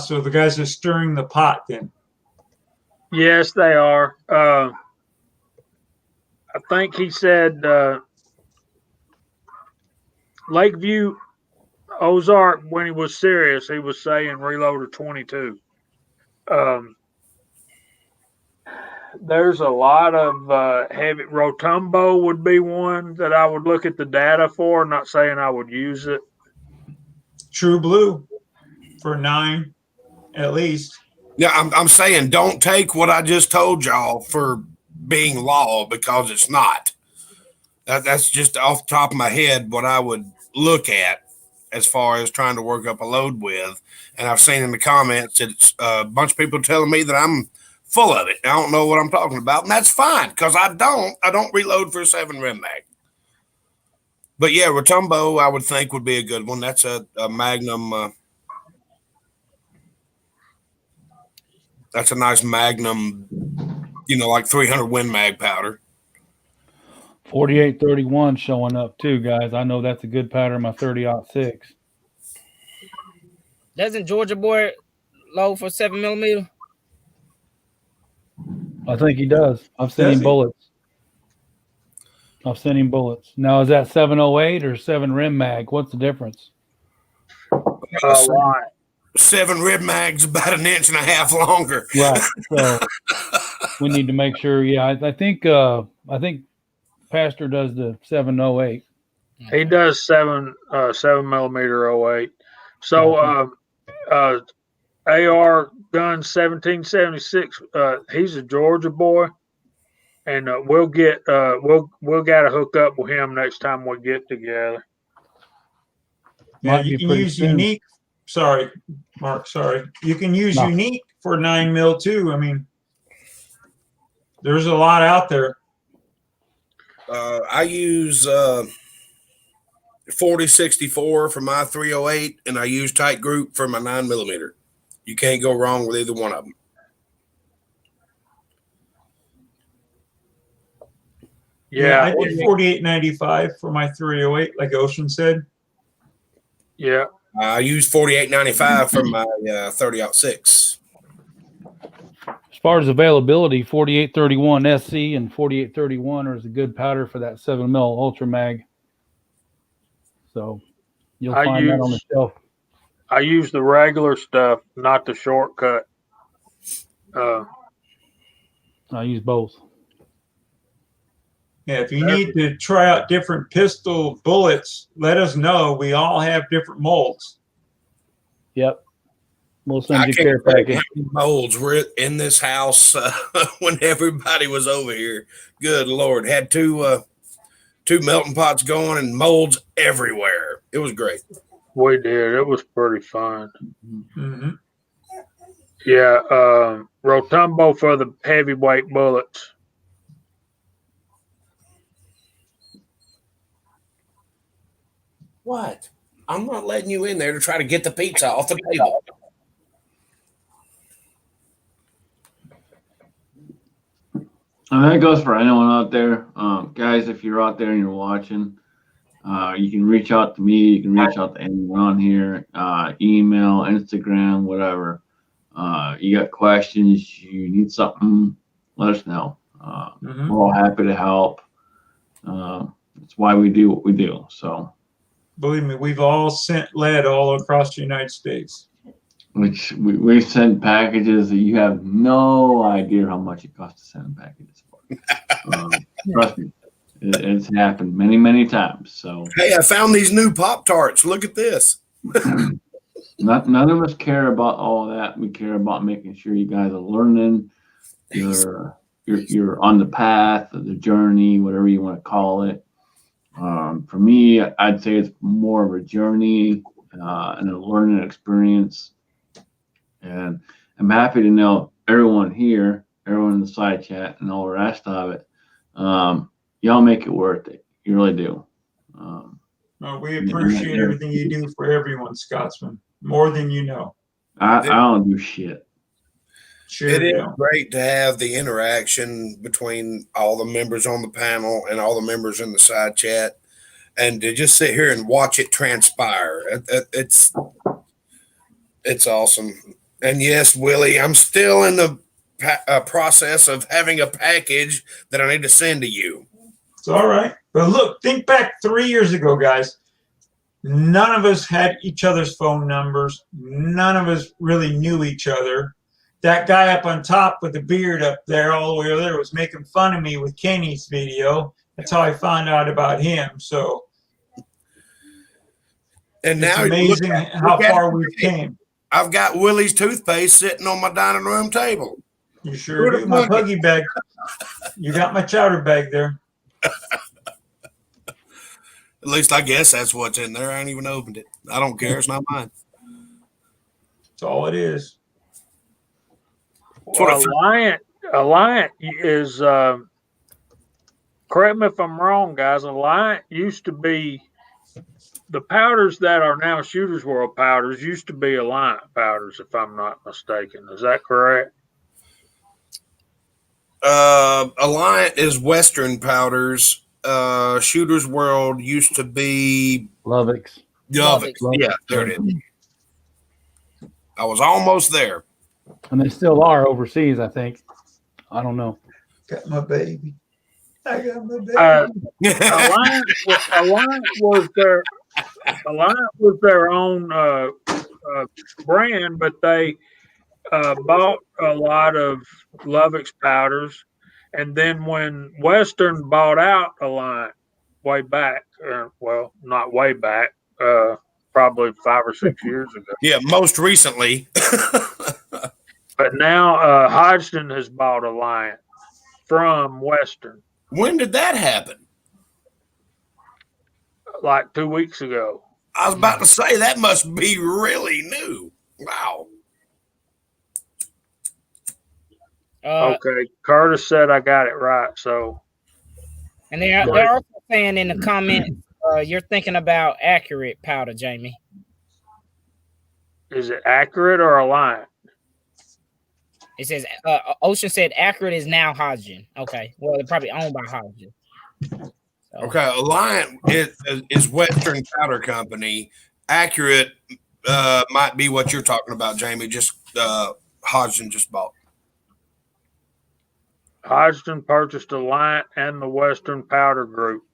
so the guys are stirring the pot then. Yes, they are. I think he said Lakeview Ozark, when he was serious, he was saying reloader 22. There's a lot of heavy. Rotumbo would be one that I would look at the data for. Not saying I would use it. True Blue for 9 at least. Yeah, I'm saying don't take what I just told y'all for being law because it's not. That's just off the top of my head what I would look at as far as trying to work up a load with. And I've seen in the comments that it's a bunch of people telling me that I'm full of it. I don't know what I'm talking about, and that's fine because I don't reload for a 7 rim mag. But yeah, Rotumbo I would think would be a good one. That's a Magnum. That's a nice Magnum, like 300 Win Mag powder. 4831 showing up too, guys. I know that's a good pattern. My 30-06. Doesn't Georgia boy load for 7mm? I think he does. I've sent Does him he? bullets. I've sent him bullets. Now, is that 708 or 7 rim mag? What's the difference? A lot. 7 rib mags about 1.5 inches longer. Right. So we need to make sure. Yeah, I think Pastor does the 708. He does 7mm 08. So AR gun 1776. He's a Georgia boy, and we'll got to hook up with him next time we get together. Yeah, Might you be can pretty use soon. unique. Sorry, Mark. Sorry. You can use No. unique for 9mm too. I mean, there's a lot out there. I use 4064 for my 308, and I use Tight Group for my 9mm. You can't go wrong with either one of them. Yeah, I did 4895 for my 308, like Ocean said. yeah. I use 4895 for my 30-06. As far as availability, 4831 SC and 4831 is a good powder for that 7mm Ultra Mag. So you'll find that on the shelf. I use the regular stuff, not the shortcut. I use both. Yeah, if you need to try out different pistol bullets, let us know. We all have different molds. Yep. We'll send I you can't care tell you package. how many molds were in this house when everybody was over here. Good Lord, had two melting pots going and molds everywhere. It was great. We did. It was pretty fun. Mm-hmm. Yeah, Rotumbo for the heavyweight bullets. What? I'm not letting you in there to try to get the pizza off the table. And that goes for anyone out there. Guys, if you're out there and you're watching, you can reach out to me. You can reach out to anyone on here, email, Instagram, whatever. You got questions, you need something, let us know. We're all happy to help. That's why we do what we do. So, Believe me, we've all sent lead all across the United States. which we send packages that you have no idea how much it costs to send packages for. Trust me, it's happened many, many times. So, Hey, I found these new Pop-Tarts. Look at this. none of us care about all that. We care about making sure you guys are learning. You're on the path, the journey, whatever you want to call it. For me, I'd say it's more of a journey and a learning experience. And I'm happy to know everyone here, everyone in the side chat, and all the rest of it. Y'all make it worth it. You really do. No, we appreciate everything you do for everyone, Scotsman. More than you know. I don't do shit. Sure It you is don't. great to have the interaction between all the members on the panel and all the members in the side chat, and to just sit here and watch it transpire. It's awesome. And yes, Willie, I'm still in the process of having a package that I need to send to you. It's all right. But look, think back 3 years ago, guys. None of us had each other's phone numbers. None of us really knew each other. That guy up on top with the beard up there, all the way over there, was making fun of me with Kenny's video. That's how I found out about him. So And it's now amazing how far we've came. I've got Willie's toothpaste sitting on my dining room table. You sure do. My puggy bag. You got my chowder bag there. At least I guess that's what's in there. I ain't even opened it. I don't care. It's not mine. That's all it is. Well, Alliant is, correct me if I'm wrong, guys. Alliant used to be the powders that are now Shooters World powders used to be Alliant powders, if I'm not mistaken. Is that correct? Alliant is Western powders. Shooters World used to be Lovex. Lovex. Yeah, there it is. I was almost there. And they still are overseas, I think. I don't know. Got my baby. I got my baby. Alliant was their own brand, but they bought a lot of Lovex powders, and then when Western bought out Alliant way back, well, not way back, probably 5 or 6 years ago. Yeah, most recently. But now Hodgson has bought Alliant from Western. When did that happen? Like 2 weeks ago. I was about to say that must be really new. Wow. Okay, Curtis said I got it right. So, and they're also saying in the comments, you're thinking about Accurate powder, Jamie. Is it Accurate or Alliant? It says Ocean said Accurate is now Hodgson. Okay, well they're probably owned by Hodgson. So. Okay, Alliant is Western Powder Company. Accurate might be what you're talking about, Jamie. Just Hodgson just bought. Hodgson purchased Alliant and the Western Powder Group.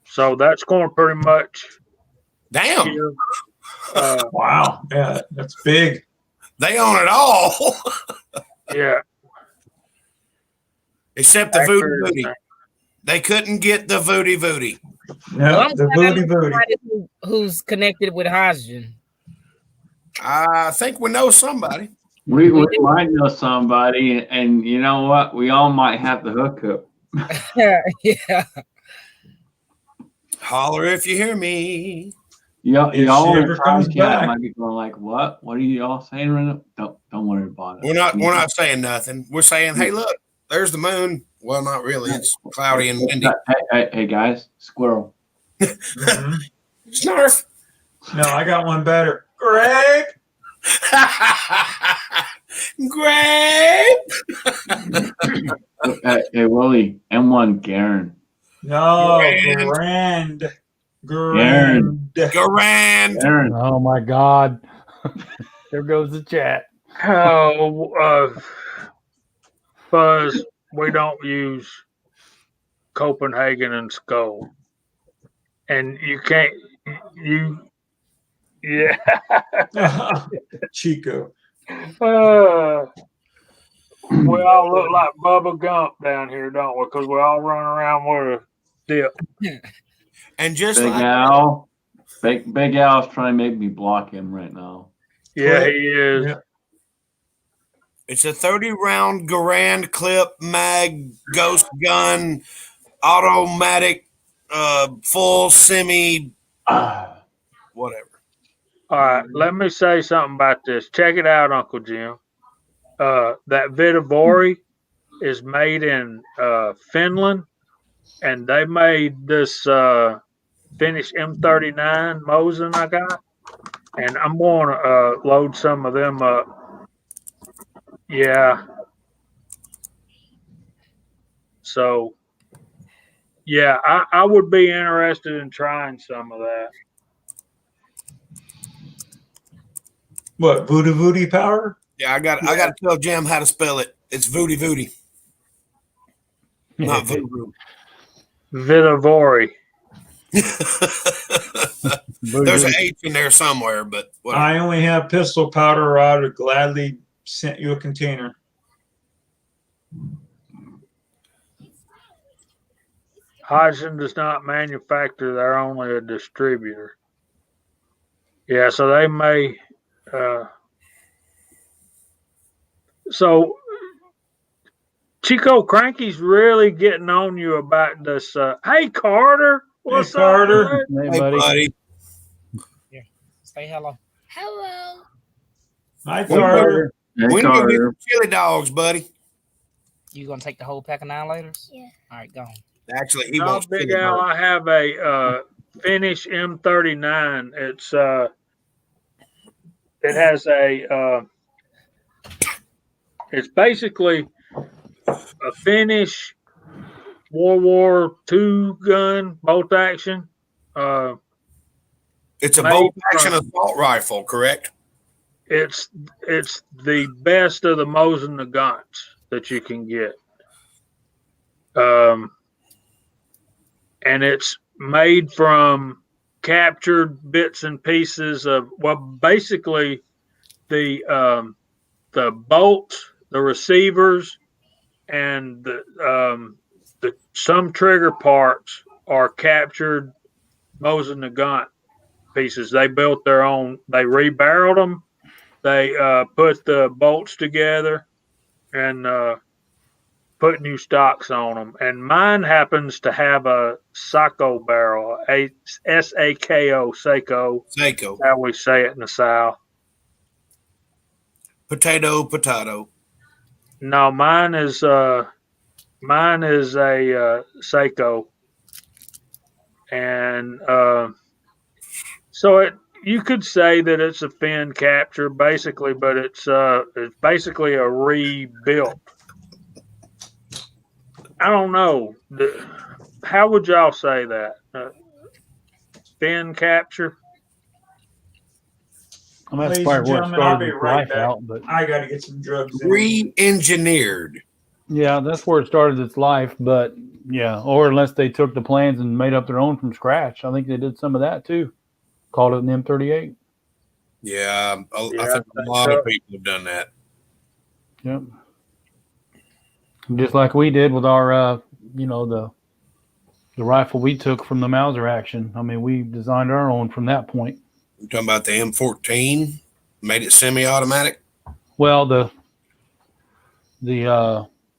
So that's going to pretty much. Damn. Here, wow. Yeah, that's big. They own it all. Yeah. Except the Voodoo Voodoo. They couldn't get the Voodoo Voodoo. No, well, the Voodoo Voodoo. Who's connected with Hodgson? I think we know somebody. We might know somebody, and you know what? We all might have the hookup. Yeah. Holler if you hear me. Y'all in ever comes the chat back. might be going like, "What? What are y'all saying right now?" Don't worry about it. We're not saying nothing. We're saying, hey, look, there's the moon. Well, not really. It's cloudy and windy. Hey guys, squirrel. Mm-hmm. Snarf. No, I got one better. Greg. Greg. Hey Willie, M1 Garen. No, Grand. Grand. Grand. Oh my God. There goes the chat. Oh, Buzz, we don't use Copenhagen and Skull. And you can't, yeah. Chico. We all look like Bubba Gump down here, don't we? Because we all run around with a dip. And just Big like Al. Big Al's trying to make me block him right now. Yeah, he is. Yeah. it's a 30-round Garand clip mag ghost gun, automatic, full semi, whatever. All right, let me say something about this. Check it out, Uncle Jim. That Vitivori is made in Finland, and they made this Finnish M39 Mosin I got, and I'm going to load some of them up. Yeah. So, yeah, I would be interested in trying some of that. What, Voodoo Voodoo power? Yeah, I got to tell Jim how to spell it. It's Voody Voody, not Voodoo. Vitivori. There's an H in there somewhere, but whatever. I only have pistol powder, or I would have gladly sent you a container. Hodgson does not manufacture; they're only a distributor. Yeah, so they may. So Chico Cranky's really getting on you about this. Hey Carter, what's Hey, Carter. up? Hey, Hey, buddy. buddy. Say hello. Hello. Hi, Hey, Carter. Hey, We need to get Carter. some chili dogs, buddy. You gonna take the whole pack of 9-laters? Yeah. All right, go on. Actually, he No, wants Big chili Al, dogs. I have a Finnish M39. It has it's basically a Finnish World War II gun, bolt action. It's a made bolt action from- assault rifle, correct? It's the best of the Mosin Nagants that you can get. And it's made from captured bits and pieces of basically the bolts, the receivers, and the some trigger parts are captured Mosin Nagant pieces. They built their own. They rebarreled them. They put the bolts together and put new stocks on them. And mine happens to have a Sako barrel, a Sako, Sako. Seiko. How we say it in the South. Potato. No, mine is a Seiko, and so you could say that it's a fin capture basically, but it's basically a rebuilt. I don't know. How would y'all say that? Fin capture? I mean, that's Ladies probably and where it gentlemen, I'll started be its right life back. out, but I got to get some drugs in. Re-engineered. yeah, that's where it started its life. But yeah, or unless they took the plans and made up their own from scratch. I think they did some of that too. Called it an M38. Yeah, I Yeah, think a lot of people have done that. Yep. Just like we did with our, the rifle we took from the Mauser action. I mean, we designed our own from that point. You're talking about the M14, made it semi-automatic. Well, the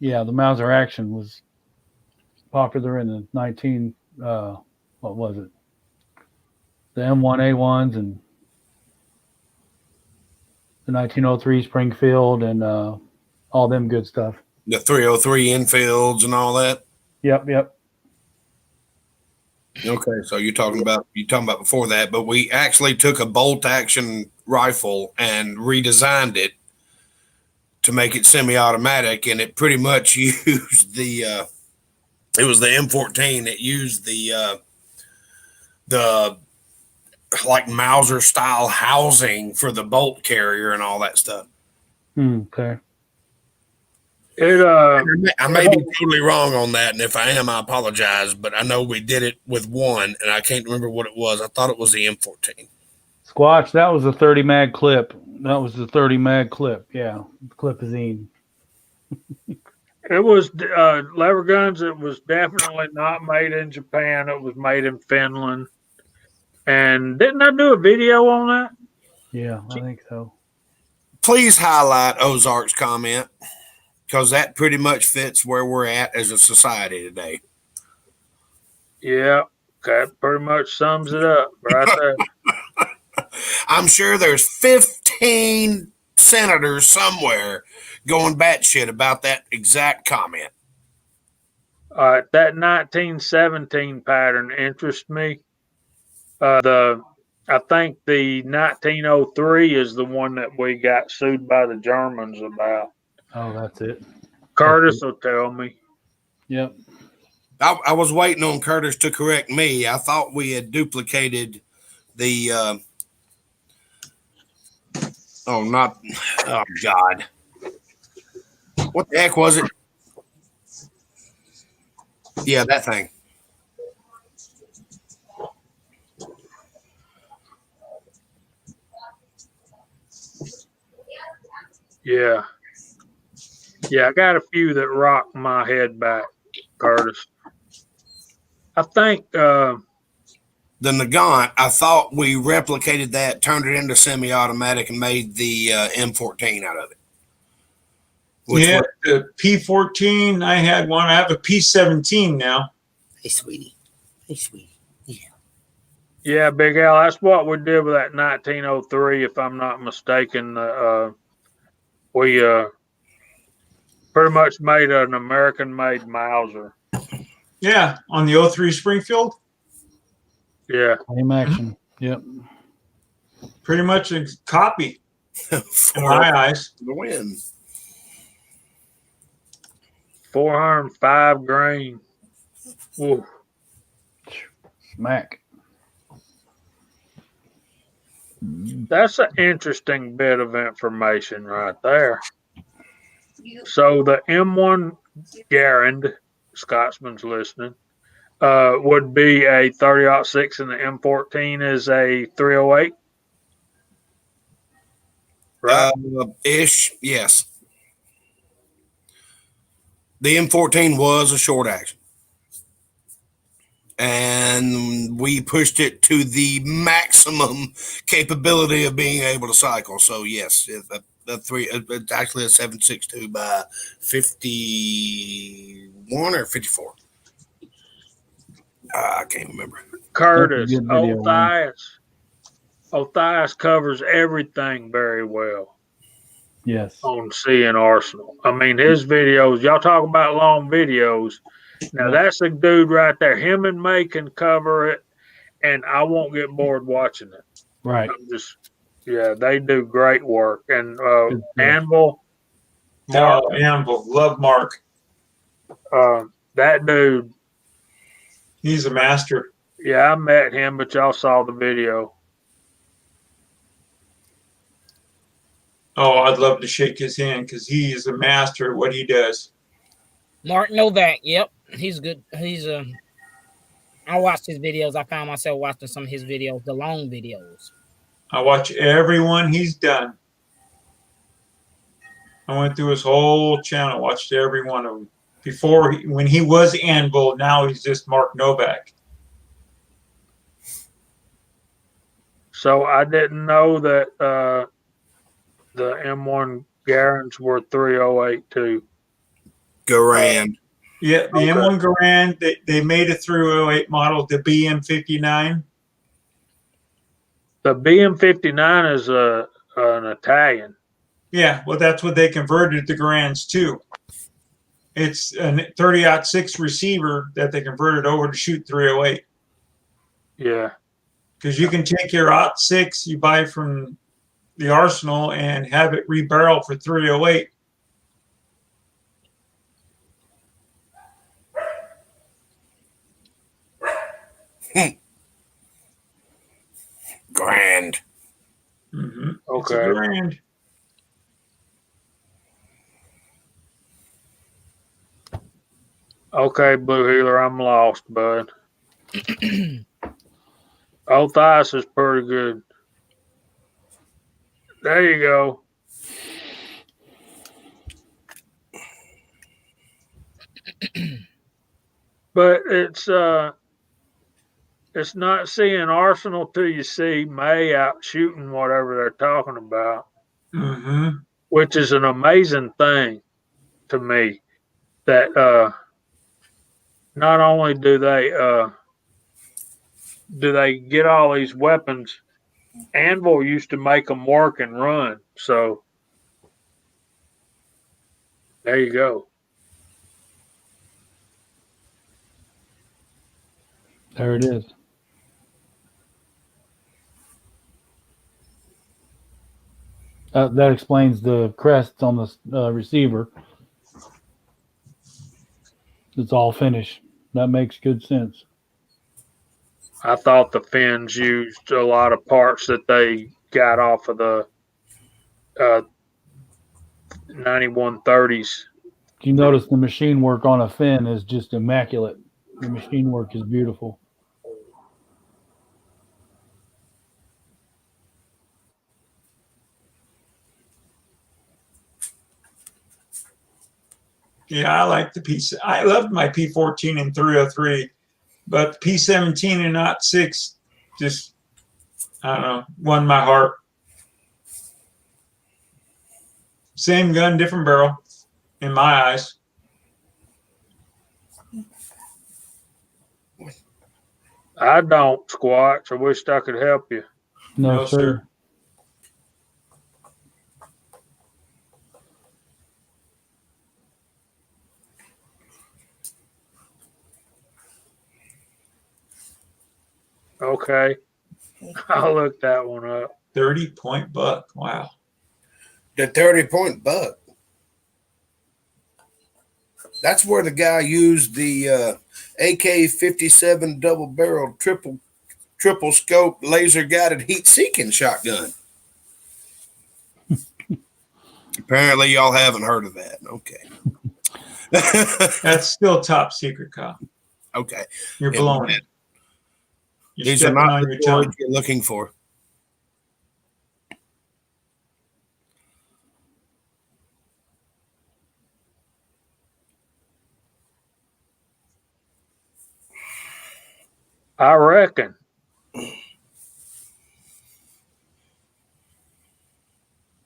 Mauser action was popular in the what was it? The M1A1s and the 1903 Springfield and all them good stuff. The 303 infields and all that. Yep. Okay, so you're talking about before that, but we actually took a bolt action rifle and redesigned it to make it semi-automatic, and it pretty much used the it was the M14 that used the like Mauser style housing for the bolt carrier and all that stuff. Okay. I may be totally wrong on that, and if I am, I apologize. But I know we did it with one, and I can't remember what it was. I thought it was the M14. Squatch, that was a 30 mag clip. That was the 30 mag clip. Yeah, clipazine. It was lever guns. It was definitely not made in Japan. It was made in Finland. And didn't I do a video on that? Yeah, I think so. Please highlight Ozark's comment, because that pretty much fits where we're at as a society today. Yeah, that pretty much sums it up right there. I'm sure there's 15 senators somewhere going batshit about that exact comment. That 1917 pattern interests me. I think the 1903 is the one that we got sued by the Germans about. Oh, that's it. Curtis will tell me. Yep. I was waiting on Curtis to correct me. I thought we had duplicated the. Oh God. What the heck was it? Yeah, that thing. Yeah. Yeah, I got a few that rock my head back, Curtis. I think The Nagant, I thought we replicated that, turned it into semi-automatic, and made the M14 out of it. Yeah, the P14. I had one. I have a P17 now. Hey, sweetie. Hey, sweetie. yeah, Big Al, that's what we did with that 1903, if I'm not mistaken. We pretty much made an American-made Mauser. Yeah, on the 03 Springfield. Yeah. Same action. Yep. Pretty much a copy in For my eyes. the win. 405 grain. Woo. Smack. That's an interesting bit of information right there. So the M1 Garand, Scotsman's listening, would be a 30-06 and the M14 is a 308. Right? Ish, yes. The M14 was a short action. And we pushed it to the maximum capability of being able to cycle. So, yes, it's actually a 7.62 by 51 or 54. I can't remember. Curtis, That's a good video, Othias covers everything very well Yes. on C and Arsenal. I mean, his videos, y'all talk about long videos. Now, that's a dude right there. Him and May can cover it, and I won't get bored watching it. Right. Yeah, they do great work. And Good stuff. Anvil, Mark, Anvil. Love Mark. that dude, He's a master. yeah, I met him, but y'all saw the video. Oh, I'd love to shake his hand because he is a master at what he does. Mark Novak. Yep, he's good. I watched his videos. I found myself watching some of his videos, the long videos. I watch every one he's done. I went through his whole channel, watched every one of them. When he was Anvil, now he's just Mark Novak. So I didn't know that the M1 Garans were 308 too. Garand. Yeah, the M1 Garand, they made a 308 model, the BM59. The BM59 is an Italian. Yeah, well, that's what they converted the Garands to. It's a 30-06 receiver that they converted over to shoot 308. Yeah. Because you can take your 06 you buy from the Arsenal and have it rebarrel for 308. Grand. Mm-hmm. Okay. It's a Garand. Okay, Blue Healer, I'm lost, bud. Othias is pretty good. There you go. But it's not seeing Arsenal till you see May out shooting whatever they're talking about, Mm-hmm. which is an amazing thing to me. That not only do they get all these weapons Anvil used to make them work and run. So there you go. There it is. That explains the crests on the receiver. It's all finished. That makes good sense. I thought the Finns used a lot of parts that they got off of the 9130s. You notice the machine work on a fin is just immaculate. The machine work is beautiful. Yeah, I like the P. I loved my P14 and 303, but the P17 and 06 just, I don't know, won my heart. Same gun, different barrel, in my eyes. I don't, Squatch. I wish I could help you. No, sir. Okay. I'll look that one up. 30-point buck. Wow. The 30-point buck. That's where the guy used the AK-57 double-barreled triple scope laser guided heat seeking shotgun. Apparently, y'all haven't heard of that. Okay. That's still top secret, Kyle. Okay. You're blowing it. These are not the words you're looking for. I reckon.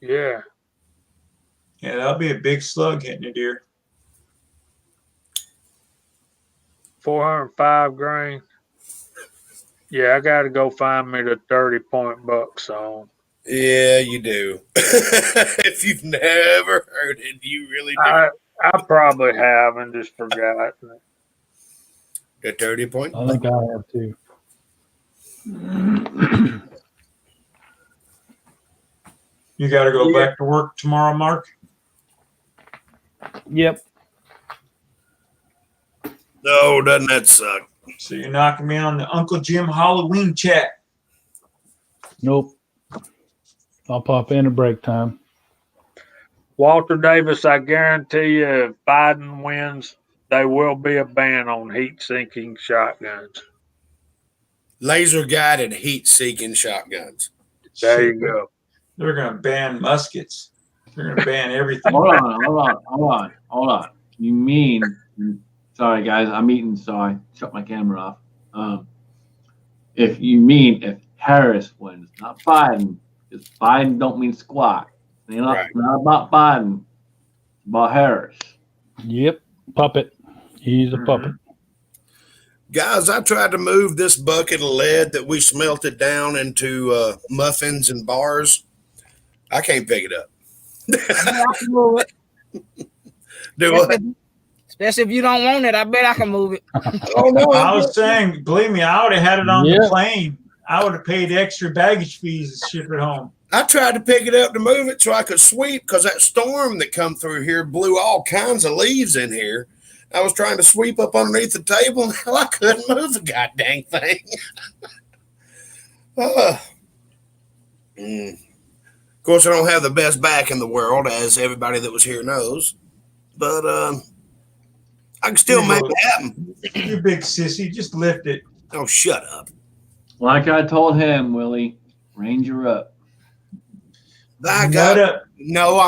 Yeah. Yeah, that'll be a big slug hitting a deer. 405 grain. Yeah, I got to go find me the 30-point buck song. Yeah, you do. If you've never heard it, you really do. I probably have and just forgot. The 30-point I think I have too. You got to go back to work tomorrow, Mark? Yep. No, doesn't that suck? So you're knocking me on the Uncle Jim Halloween check. Nope. I'll pop in at break time. Walter Davis, I guarantee you, if Biden wins, there will be a ban on heat-seeking shotguns. Laser guided heat seeking shotguns. There you go. They're going to ban muskets. They're going to ban everything. Hold on. You mean, sorry guys, I'm eating, so I shut my camera off. If you mean if Harris wins, not Biden, because Biden don't mean squat. It's not about Biden. It's about Harris. Yep. Puppet. He's a puppet. Guys, I tried to move this bucket of lead that we smelted down into muffins and bars. I can't pick it up. Do what? Especially if you don't want it, I bet I can move it. Oh, no. I was saying, believe me, I would have had it on the plane. I would have paid extra baggage fees to ship it home. I tried to pick it up to move it so I could sweep because that storm that come through here blew all kinds of leaves in here. I was trying to sweep up underneath the table. Hell, I couldn't move the goddamn thing. Of course, I don't have the best back in the world, as everybody that was here knows. But I can still make it happen. You big sissy, just lift it. Oh, shut up. Like I told him, Willie, Ranger up. No, I'm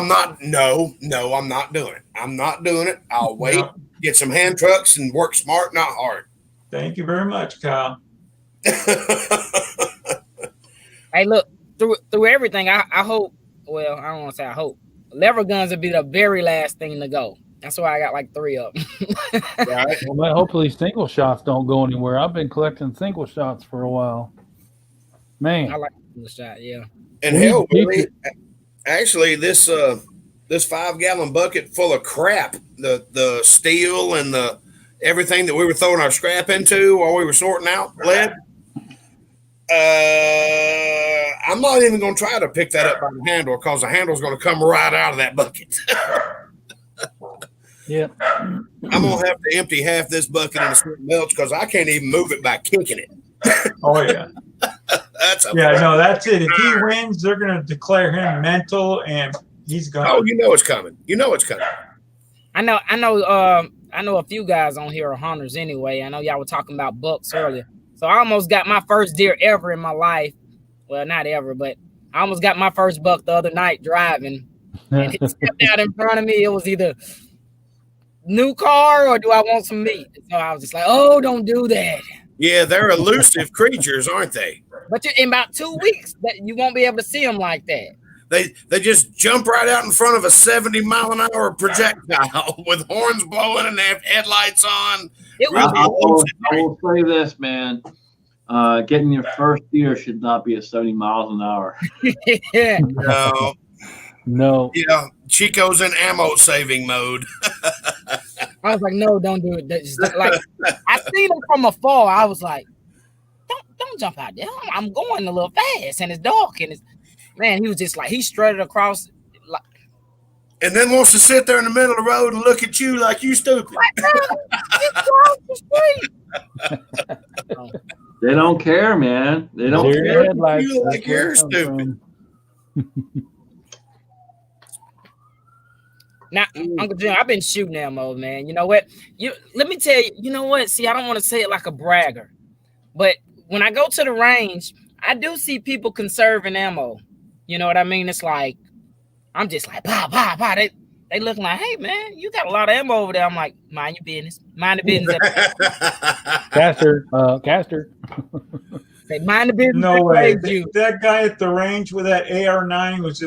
not. No, I'm not doing it. I'm not doing it. I'll wait, get some hand trucks, and work smart, not hard. Thank you very much, Kyle. Hey, look, through everything, I hope, well, I don't want to say I hope, lever guns will be the very last thing to go. That's why I got like 3 of them. Right. Well, hopefully single shots don't go anywhere. I've been collecting single shots for a while. Man. The shot, yeah. And hell, Willie, actually, this 5-gallon bucket full of crap, the steel and the everything that we were throwing our scrap into while we were sorting out lead. I'm not even going to try to pick that up by the handle because the handle's going to come right out of that bucket. Yeah. I'm going to have to empty half this bucket into something else because I can't even move it by kicking it. Oh, yeah. That's that's it. If he wins, they're going to declare him mental, and he's going. Oh, you know it's coming. You know it's coming. I know a few guys on here are hunters anyway. I know y'all were talking about bucks earlier. So I almost got my first deer ever in my life. Well, not ever, but I almost got my first buck the other night driving. And it stepped out in front of me. It was either new car or do I want some meat? So I was just like, oh, don't do that. Yeah, they're elusive creatures, aren't they? But in about 2 weeks, that you won't be able to see them like that. They just jump right out in front of a 70-mile-an-hour projectile with horns blowing and they have headlights on. I will say this, man. Getting your first deer should not be at 70 miles an hour. Yeah. No. Yeah, Chico's in ammo saving mode. I was like, no, don't do it. Like, I seen him from afar. I was like, don't jump out there. I'm going a little fast, and it's dark, and man, he was just like, he strutted across. Like, and then wants to sit there in the middle of the road and look at you like you stupid. They don't care, man. They don't care. You like you're stupid. Now, Uncle Jim, I've been shooting ammo, man. You know what? Let me tell you, you know what? See, I don't want to say it like a bragger, but when I go to the range, I do see people conserving ammo. You know what I mean? It's like, I'm just like, pow, pow, pow. They look like, hey, man, you got a lot of ammo over there. I'm like, mind your business. Mind the business. Caster. Say, mind the business. No way. That guy at the range with that AR-9 was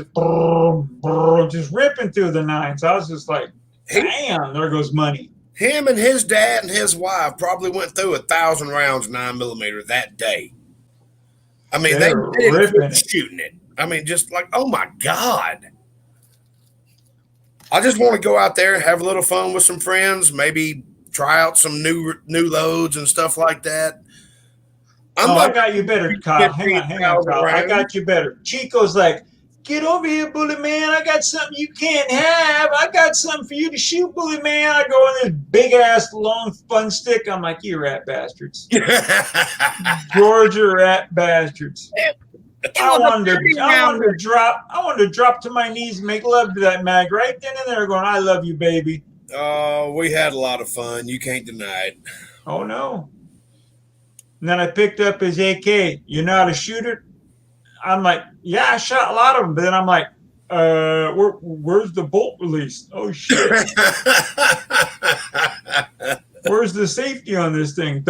just ripping through the nines. I was just like, damn, there goes money. Him and his dad and his wife probably went through 1,000 rounds 9mm that day. I mean, they were shooting it. I mean, just like, oh my God. I just want to go out there and have a little fun with some friends, maybe try out some new loads and stuff like that. I got you better, Kyle. Hang on, Kyle. I got you better. Chico's like, get over here, bully man. I got something you can't have. I got something for you to shoot, bully man. I go in this big ass long fun stick. I'm like, you rat bastards. Georgia rat bastards. I wanted to drop to my knees and make love to that mag right then and there, going, I love you, baby. Oh, we had a lot of fun. You can't deny it. Oh no. And then I picked up his AK. You know how to shoot it? I'm like, yeah, I shot a lot of them. But then I'm like, where's the bolt release? Oh, shit. Where's the safety on this thing?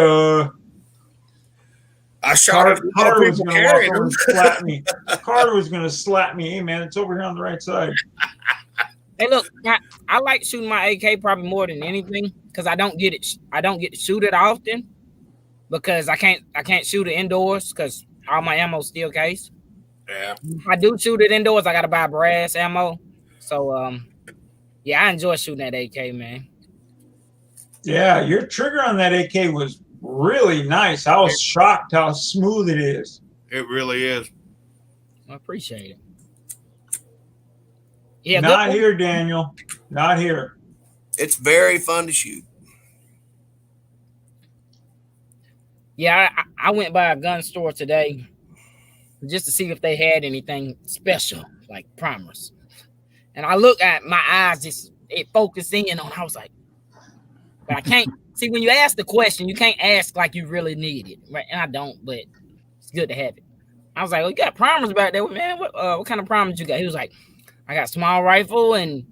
I shot it. Carter was going to walk over and slap me. Carter was going to slap me. Hey, man, it's over here on the right side. Hey, look, I like shooting my AK probably more than anything because I don't get to shoot it often because I can't shoot it indoors because all my ammo's steel case. Yeah. If I do shoot it indoors, I gotta buy brass ammo. So yeah, I enjoy shooting that AK, man. Yeah, your trigger on that AK was really nice. I was shocked how smooth it is. It really is. I appreciate it. Yeah, not here, Daniel. Not here. It's very fun to shoot. Yeah, I went by a gun store today just to see if they had anything special, like primers. And I look at my eyes, it focused in on, I was like, but I can't, see, when you ask the question, you can't ask like you really need it, right? And I don't, but it's good to have it. I was like, well, you got primers back there, man. What kind of primers you got? He was like, I got small rifle and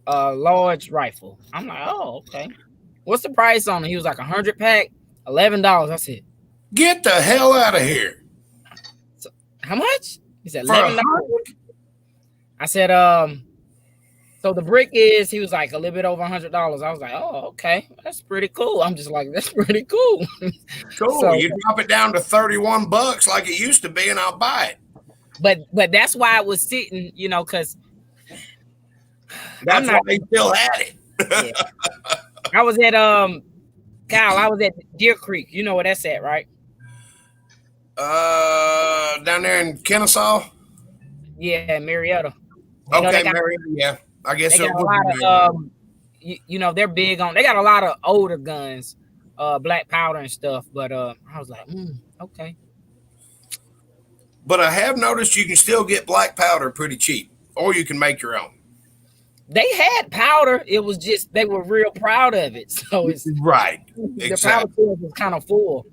large rifle. I'm like, oh, okay. What's the price on it? He was like, 100 pack, $11. I said, get the hell out of here. How much? He said $11. I said, so the brick is, he was like a little bit over $100. I was like, oh, okay. That's pretty cool. I'm just like, that's pretty cool. Cool. So, you drop it down to $31 like it used to be, and I'll buy it. but that's why I was sitting, you know, because That's why he still had it. yeah. I was at Kyle, I was at Deer Creek. You know where that's at, right? Down there in Kennesaw. Yeah, Marietta. You know, Okay, Marietta. Yeah, I guess they it got would a lot be. of you know, they're big on. They got a lot of older guns, black powder and stuff. But I was like, okay. But I have noticed you can still get black powder pretty cheap, or you can make your own. They had powder. It was just they were real proud of it. So it's right. The Exactly. powder field was kind of full.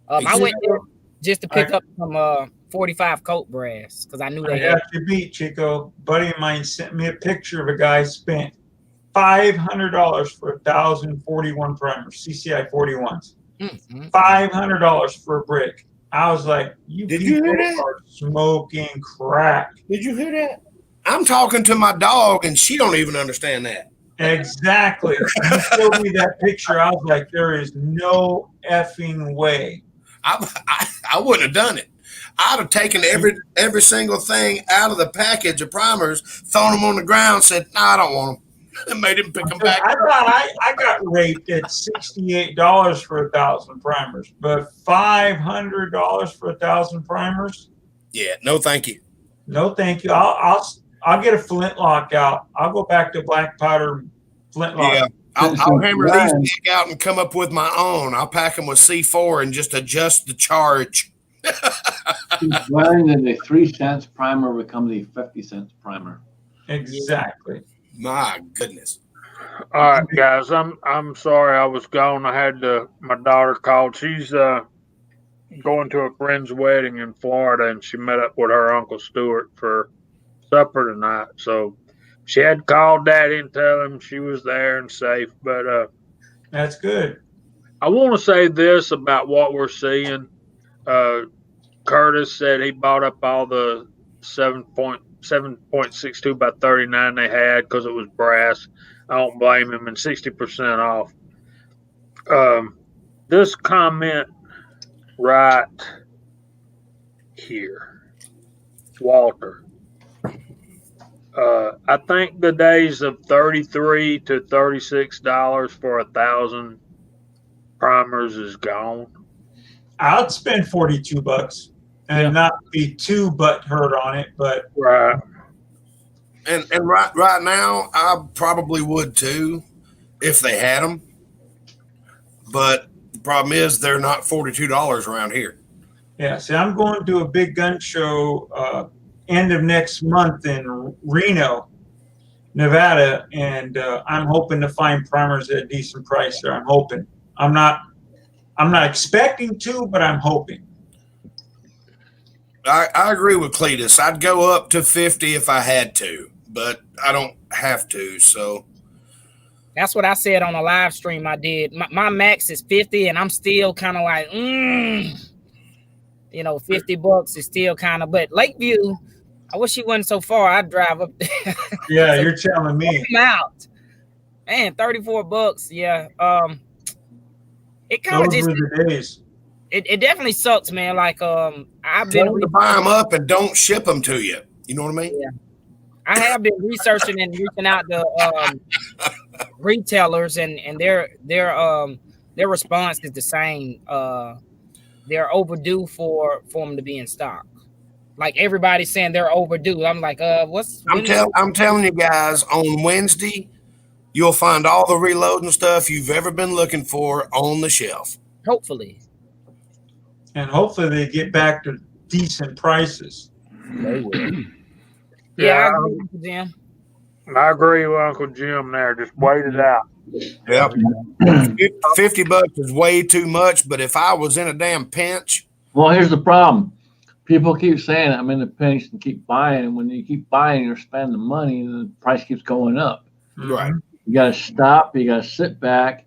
I went there just to pick up some 45 Colt brass because I knew they had. You beat, Chico. Buddy of mine sent me a picture of a guy spent $500 for 1,041 primers, CCI 41s. $500 for a brick. I was like, Did you hear that? Are smoking crack. Did you hear that? I'm talking to my dog, and she don't even understand that. Exactly. You showed me that picture. I was like, there is no effing way. I wouldn't have done it. I'd have taken every single thing out of the package of primers, thrown them on the ground, said, "No, I don't want them," and made him pick them back I up. thought I got raped at $68 for 1,000 primers, but $500 for 1,000 primers? Yeah, no, thank you. No, thank you. I'll get a flintlock out. I'll go back to black powder flintlock. Yeah, I'll hammer these back out and come up with my own. I'll pack them with C4 and just adjust the charge. When did the 3 cents primer become the 50 cents primer? Exactly. My goodness. All right, guys. I'm sorry I was gone. I had my daughter called. She's going to a friend's wedding in Florida, and she met up with her Uncle Stuart for supper tonight. So she had called Daddy and tell him she was there and safe. But that's good. I want to say this about what we're seeing. Curtis said he bought up all the 7.62 by 39 they had because it was brass. I don't blame him, and 60% off. This comment right here, Walter. I think the days of $33 to $36 for 1,000 primers is gone. I'd spend $42 and not be too butthurt on it, but right. And right now, I probably would too, if they had them. But the problem is they're not $42 around here. Yeah, see, I'm going to a big gun show end of next month in Reno, Nevada, and I'm hoping to find primers at a decent price there. I'm hoping. I'm not expecting to, but I'm hoping. I agree with Cletus. I'd go up to 50 if I had to, but I don't have to. So that's what I said on a live stream I did. My max is 50, and I'm still kind of like, you know, $50 is still kind of. But Lakeview, I wish he wasn't so far. I'd drive up there. Yeah, so you're telling me. I'm out, man. $34. Yeah. It kind of just. The days. It definitely sucks, man. Like I've been to buy them up and don't ship them to you. You know what I mean? Yeah. I have been researching and reaching out to retailers, and their response is the same. They're overdue for them to be in stock. Like everybody's saying they're overdue. I'm like, I'm telling you guys, on Wednesday, you'll find all the reloading stuff you've ever been looking for on the shelf. Hopefully. And hopefully they get back to decent prices. They will. Yeah, I agree with Uncle Jim. I agree with Uncle Jim there. Just wait it out. Yep. $50 is way too much, but if I was in a damn pinch. Well, here's the problem. People keep saying I'm in a pinch and keep buying. And when you keep buying, you're spending money and the price keeps going up. Right. You got to stop. You got to sit back.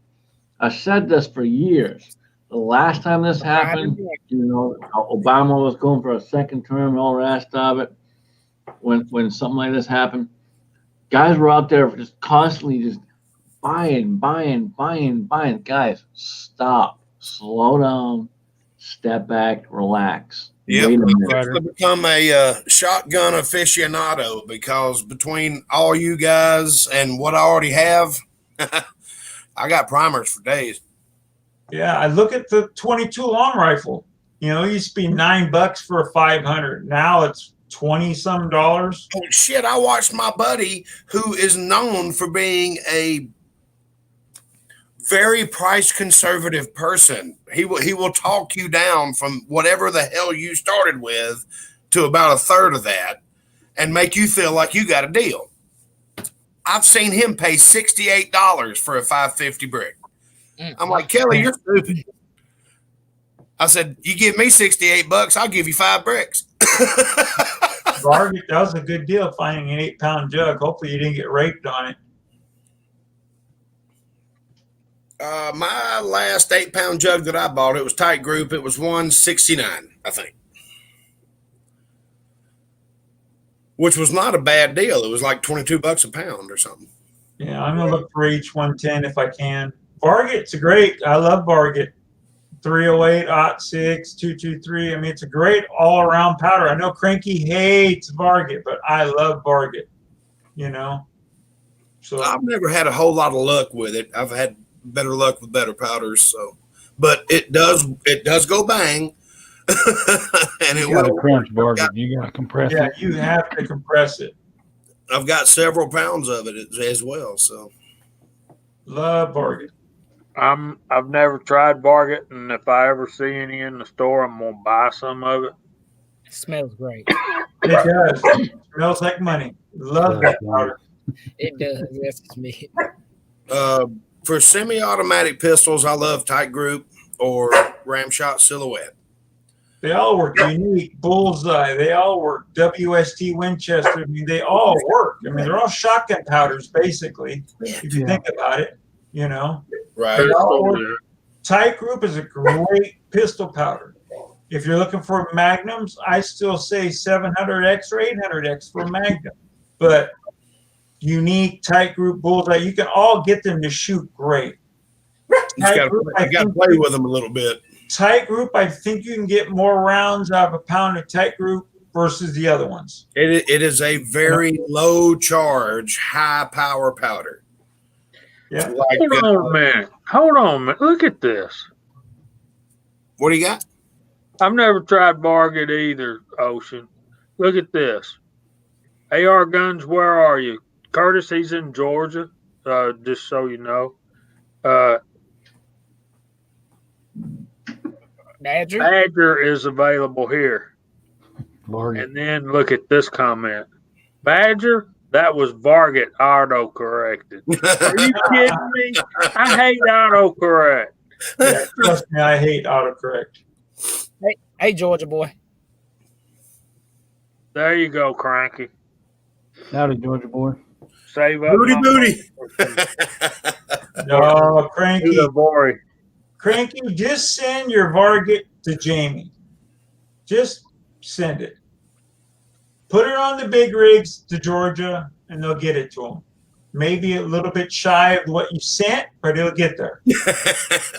I said this for years. The last time this happened, you know, Obama was going for a second term and all the rest of it. When something like this happened, guys were out there just constantly just buying. Guys, stop, slow down, step back, relax. Yep, Wait a I've minute. actually become a shotgun aficionado because between all you guys and what I already have, I got primers for days. Yeah, I look at the 22 long rifle. You know, it used to be $9 for a 500. Now it's 20 some dollars. Oh shit! I watched my buddy, who is known for being a very price conservative person. He will talk you down from whatever the hell you started with to about a third of that, and make you feel like you got a deal. I've seen him pay $68 for a 550 brick. I'm like, Kelly, you're stupid. I said, you give me $68, I'll give you 5 bricks. Varget, that was a good deal finding an 8-pound jug. Hopefully you didn't get raped on it. My last 8-pound jug that I bought, it was tight group. It was 169, I think, which was not a bad deal. It was like $22 a pound or something. Yeah, I'm gonna look for each 110 if I can. Varget's a great. I love Varget. 308, 06, 223. I mean, it's a great all-around powder. I know Cranky hates Varget, but I love Varget. You know, so I've never had a whole lot of luck with it. I've had better luck with better powders, so but it does go bang. And it You got to will crunch, Bargain. You got to compress yeah, it. you have to compress it. I've got several pounds of it as well. So Love Varget. I've never tried Barget, and if I ever see any in the store, I'm gonna buy some of it. It smells great. It does. Smells like money. Love that powder. It does. That's just me. for semi-automatic pistols, I love Tight Group or Ramshot Silhouette. They all work. Unique, Bullseye. They all work. WST Winchester. I mean, they all work. I mean, they're all shotgun powders, basically, if you think about it. You know, Right. they all work. Tight Group is a great pistol powder. If you're looking for magnums, I still say 700X or 800X for magnum. But Unique, Tight Group, Bullseye, you can all get them to shoot great. You got to play with them a little bit. Tight Group, I think you can get more rounds out of a pound of Tight Group versus the other ones. It is a very low charge, high power powder. Yeah. Like, Hold on a minute. Hold on a minute. Look at this. What do you got? I've never tried Barget either, Ocean. Look at this. AR Guns, where are you? Curtis, he's in Georgia, just so you know. Badger is available here. Bargain. And then look at this comment. Badger, that was Varget auto-corrected. Are you kidding me? I hate autocorrect. Yeah, trust me, I hate autocorrect. Hey, Georgia boy. There you go, Cranky. Howdy, Georgia boy. Save up. Booty. No, Cranky. Boy. Cranky, just send your Varget to Jamie. Just send it. Put it on the big rigs to Georgia, and they'll get it to them. Maybe a little bit shy of what you sent, but it'll get there.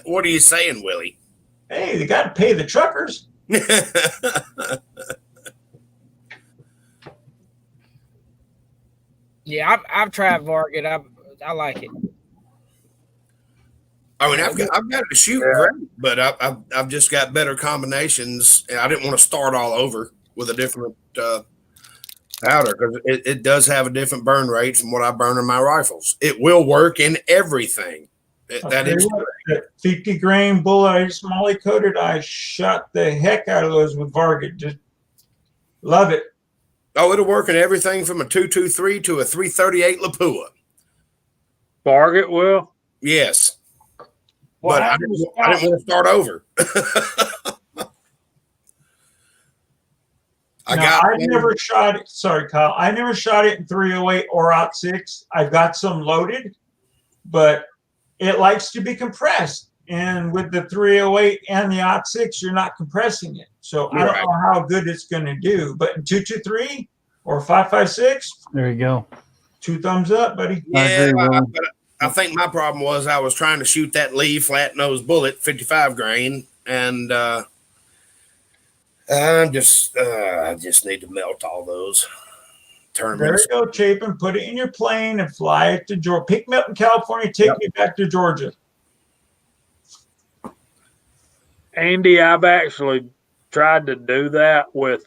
What are you saying, Willie? Hey, they got to pay the truckers. Yeah, I've tried Varget. I like it. I mean, I've got it to shoot great, but I've just got better combinations. I didn't want to start all over with a different powder because it does have a different burn rate from what I burn in my rifles. It will work in everything. That is that 50 grain bullet, molly coated. I shot the heck out of those with Varget. Just love it. Oh, it'll work in everything from a 223 to a 338 Lapua. Barget will? Yes. Well, But I didn't want to start over. I never shot it. Sorry, Kyle. I never shot it in 308 or 06. I've got some loaded, but it likes to be compressed. And with the 308 and the 06, you're not compressing it. So I don't know how good it's going to do. But in 223 or 556, there you go. 2 thumbs up, buddy. Yeah, I think my problem was I was trying to shoot that Lee flat nose bullet, 55 grain, and I just need to melt all those. There Tournaments. you go, Chapin. Put it in your plane and fly it to Georgia. Pick me up in California. Take me back to Georgia. Andy, I've actually tried to do that with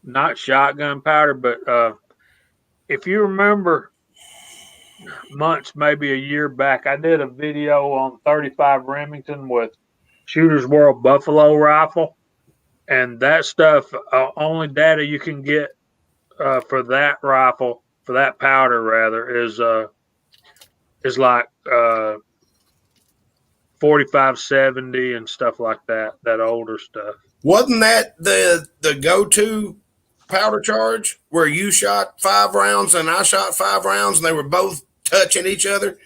not shotgun powder, but if you remember months, maybe a year back, I did a video on 35 Remington with Shooter's World Buffalo rifle, and that stuff, only data you can get for that rifle, for that powder rather, is like 4570 and stuff like that. That older stuff. Wasn't that the go-to powder charge where you shot 5 rounds and I shot 5 rounds and they were both touching each other?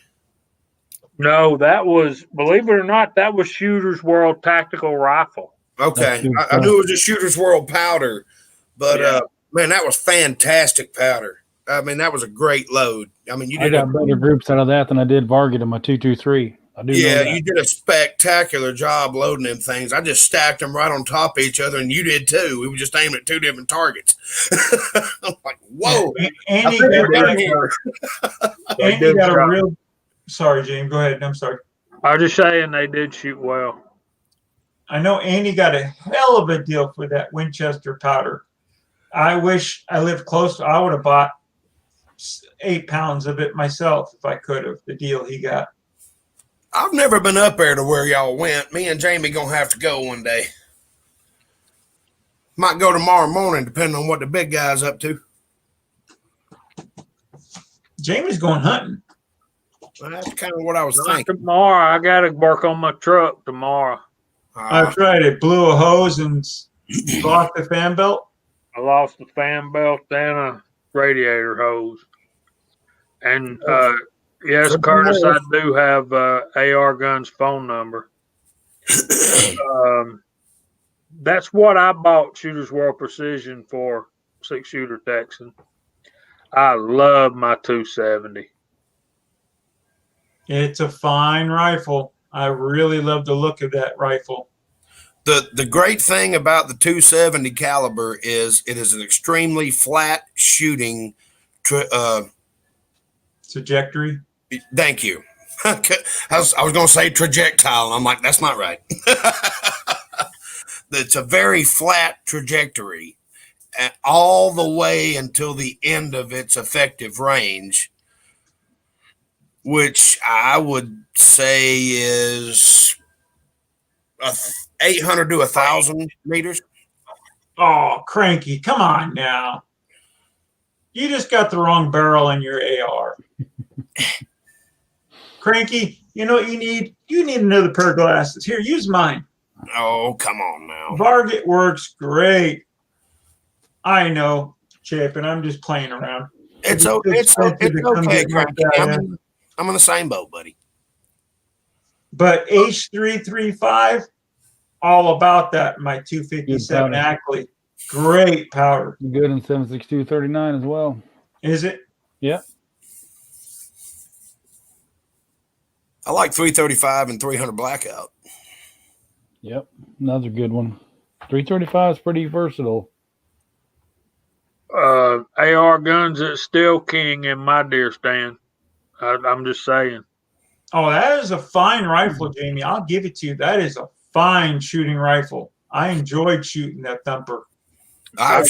No, that was, believe it or not, that was Shooter's World Tactical Rifle. Okay, I knew it was a Shooter's World powder, but Yeah. Man, that was fantastic powder. I mean, that was a great load. I mean, I got better groups out of that than I did Varget in my 223. I do. Yeah, know that. you did a spectacular job loading them things. I just stacked them right on top of each other, and you did too. We were just aiming at 2 different targets. I'm like, whoa! Andy got a real. Sorry, James. Go ahead. I'm sorry. I was just saying they did shoot well. I know Andy got a hell of a deal for that Winchester powder. I wish I lived close to. I would have bought 8 pounds of it myself if I could have. The deal he got. I've never been up there to where y'all went. Me and Jamie gonna have to go one day. Might go tomorrow morning, depending on what the big guy's up to. Jamie's going hunting. Well, that's kind of what I was Not thinking. tomorrow. I got to work on my truck tomorrow. I tried it. Blew a hose and lost the fan belt. I lost the fan belt and a radiator hose. And yes, Curtis, I do have AR Gun's phone number. That's what I bought Shooter's World Precision for, 6-shooter Texan. I love my 270. It's a fine rifle. I really love the look of that rifle. The great thing about the 270 caliber is it is an extremely flat shooting trajectory. Thank you. I was going to say trajectile. And I'm like, that's not right. It's a very flat trajectory all the way until the end of its effective range, which I would say is 800 to 1,000 meters. Oh, Cranky, come on now. You just got the wrong barrel in your AR. Cranky, you know what you need? You need another pair of glasses. Here, use mine. Oh, come on now. Varget works great. I know, Chapin. I'm just playing around. It's okay, Cranky. I'm in the same boat, buddy. But H335, all about that. My 257 Ackley. Great powder. Good in 7.62-39 as well. Is it? Yeah. I like 335 and 300 blackout. Yep, another good one. 335 is pretty versatile. AR Guns is still king in my deer stand. I'm just saying. Oh, that is a fine rifle, Jamie. I'll give it to you. That is a fine shooting rifle. I enjoyed shooting that thumper. I've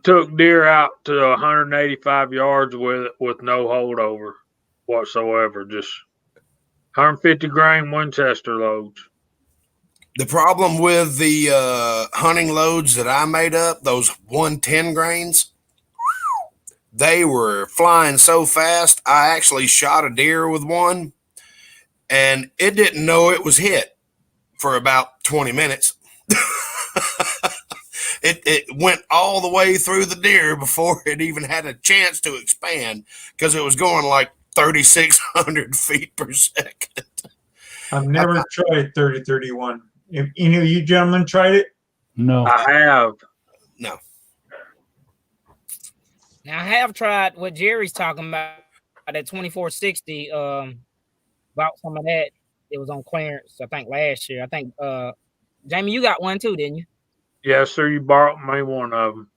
took deer out to 185 yards with it with no holdover whatsoever. Just 150 grain Winchester loads. The problem with the hunting loads that I made up, those 110 grains, they were flying so fast. I actually shot a deer with one, and it didn't know it was hit for about 20 minutes. It went all the way through the deer before it even had a chance to expand because it was going like 3,600 feet per second. I've never tried 30-31. If any of you gentlemen tried it? No. I have. No. Now I have tried what Jerry's talking about, that 2460. About some of that. It was on clearance, I think, last year. I think Jamie, you got one too, didn't you? Yes, sir. You borrowed me one of them.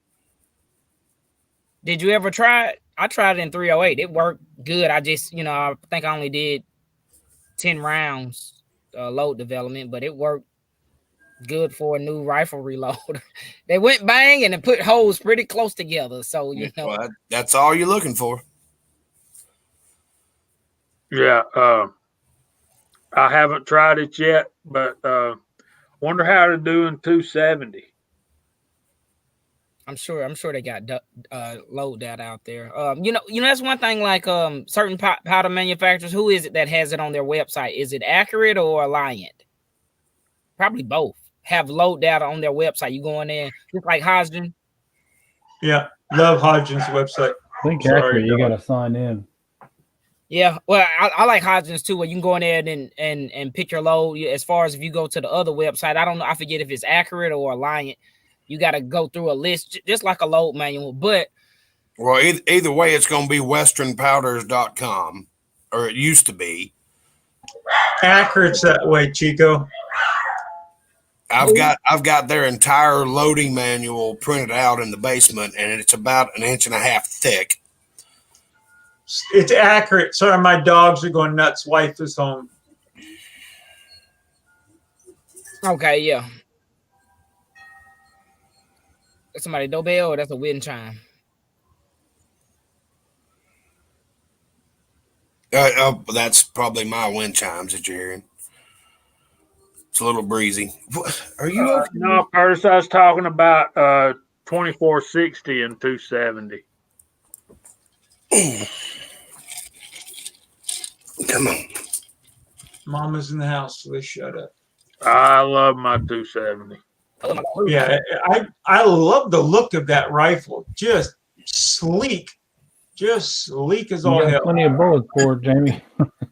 Did you ever try it? I tried it in 308. It worked good. I just, I think I only did 10 rounds load development, but it worked good for a new rifle reload. They went bang and it put holes pretty close together. So, Well, that's all you're looking for. Yeah. I haven't tried it yet, but wonder how to do in 270. I'm sure they got load that out there. That's one thing. Like certain powder manufacturers, who is it that has it on their website? Is it Accurate or Alliant? Probably both have load data on their website. You go in there, just like Hodgdon. Yeah, love Hodgdon's website. I think Accurate, you got to sign in. Yeah, well, I like Hodgdon's too, where you can go in there and pick your load. As far as if you go to the other website, I don't know, I forget if it's Accurate or Alliant. You got to go through a list, just like a load manual. But well, either way, it's going to be westernpowders.com, or it used to be. Accurate's that way, Chico. I've got their entire loading manual printed out in the basement, and it's about 1.5 inches thick. It's Accurate. Sorry, my dogs are going nuts. Wife is home. Okay, yeah. That's somebody doorbell, or that's a wind chime? That's probably my wind chimes that you're hearing. It's a little breezy. Are you okay? No, Curtis, I was talking about 2460 and 270. Come on. Mama's in the house, so they shut up. I love my 270. Yeah, I love the look of that rifle. Just sleek as all You got hell. plenty of bullets for it, Jamie.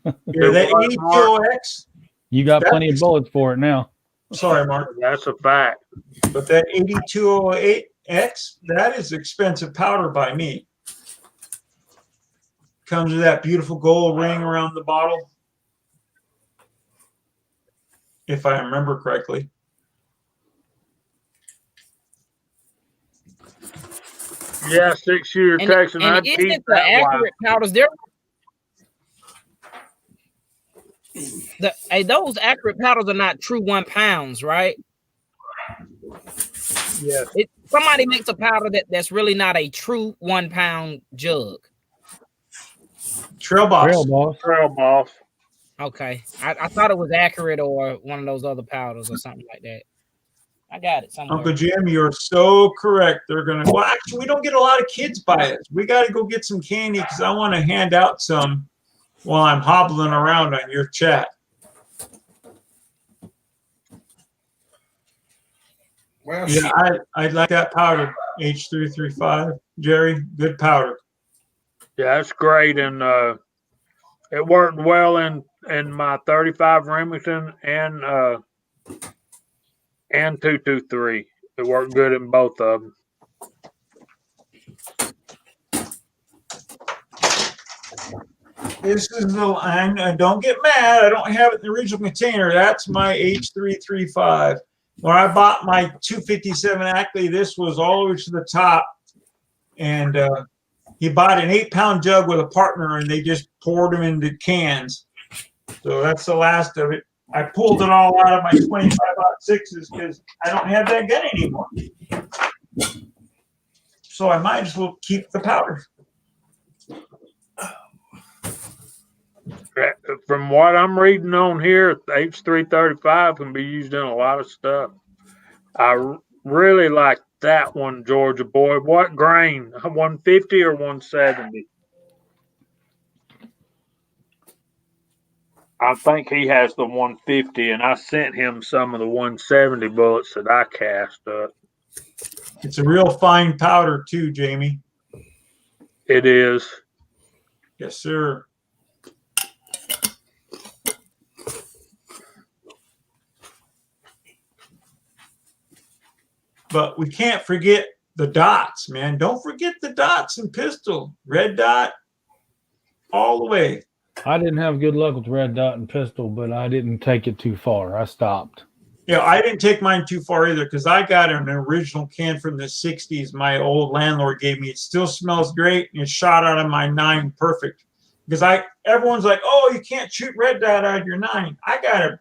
Yeah, that 82X. You got plenty of bullets for it now. Sorry, Mark. That's a fact. But that 8208X, that is expensive powder by me. Comes with that beautiful gold ring around the bottle, if I remember correctly. Yeah, 6-shooter Texan. And I'd isn't keep it the that Accurate powders? Those Accurate powders are not true 1 pounds, right? Yeah. Somebody makes a powder that's really not a true 1 pound jug. Trail Boss. Trail Boss. Okay. I thought it was Accurate or one of those other powders or something like that. I got it somewhere. Uncle Jim, you're so correct. They're going to, well, actually, we don't get a lot of kids by it. We got to go get some candy because I want to hand out some while I'm hobbling around on your chat. Well, yeah, I like that powder, H335. Jerry, good powder. Yeah, that's great. And it worked well in my 35 Remington and 223. It worked good in both of them. This is the, don't get mad. I don't have it in the original container. That's my H335. When I bought my 257 Ackley, this was all the way to the top. And he bought an 8-pound jug with a partner, and they just poured them into cans. So that's the last of it. I pulled it all out of my 25-06s because I don't have that gun anymore. So I might as well keep the powder. From what I'm reading on here, the H335 can be used in a lot of stuff. I really like that one, Georgia boy. What grain? 150 or 170? I think he has the 150, and I sent him some of the 170 bullets that I cast up. It's a real fine powder too, Jamie. It is. Yes, sir. But we can't forget the dots, man. Don't forget the dots in pistol. Red dot all the way. I didn't have good luck with red dot and pistol, but I didn't take it too far. I stopped. Yeah, I didn't take mine too far either because I got an original can from the 60s my old landlord gave me. It still smells great and it shot out of my 9 perfect. Because everyone's like, oh, you can't shoot red dot out of your 9. I got a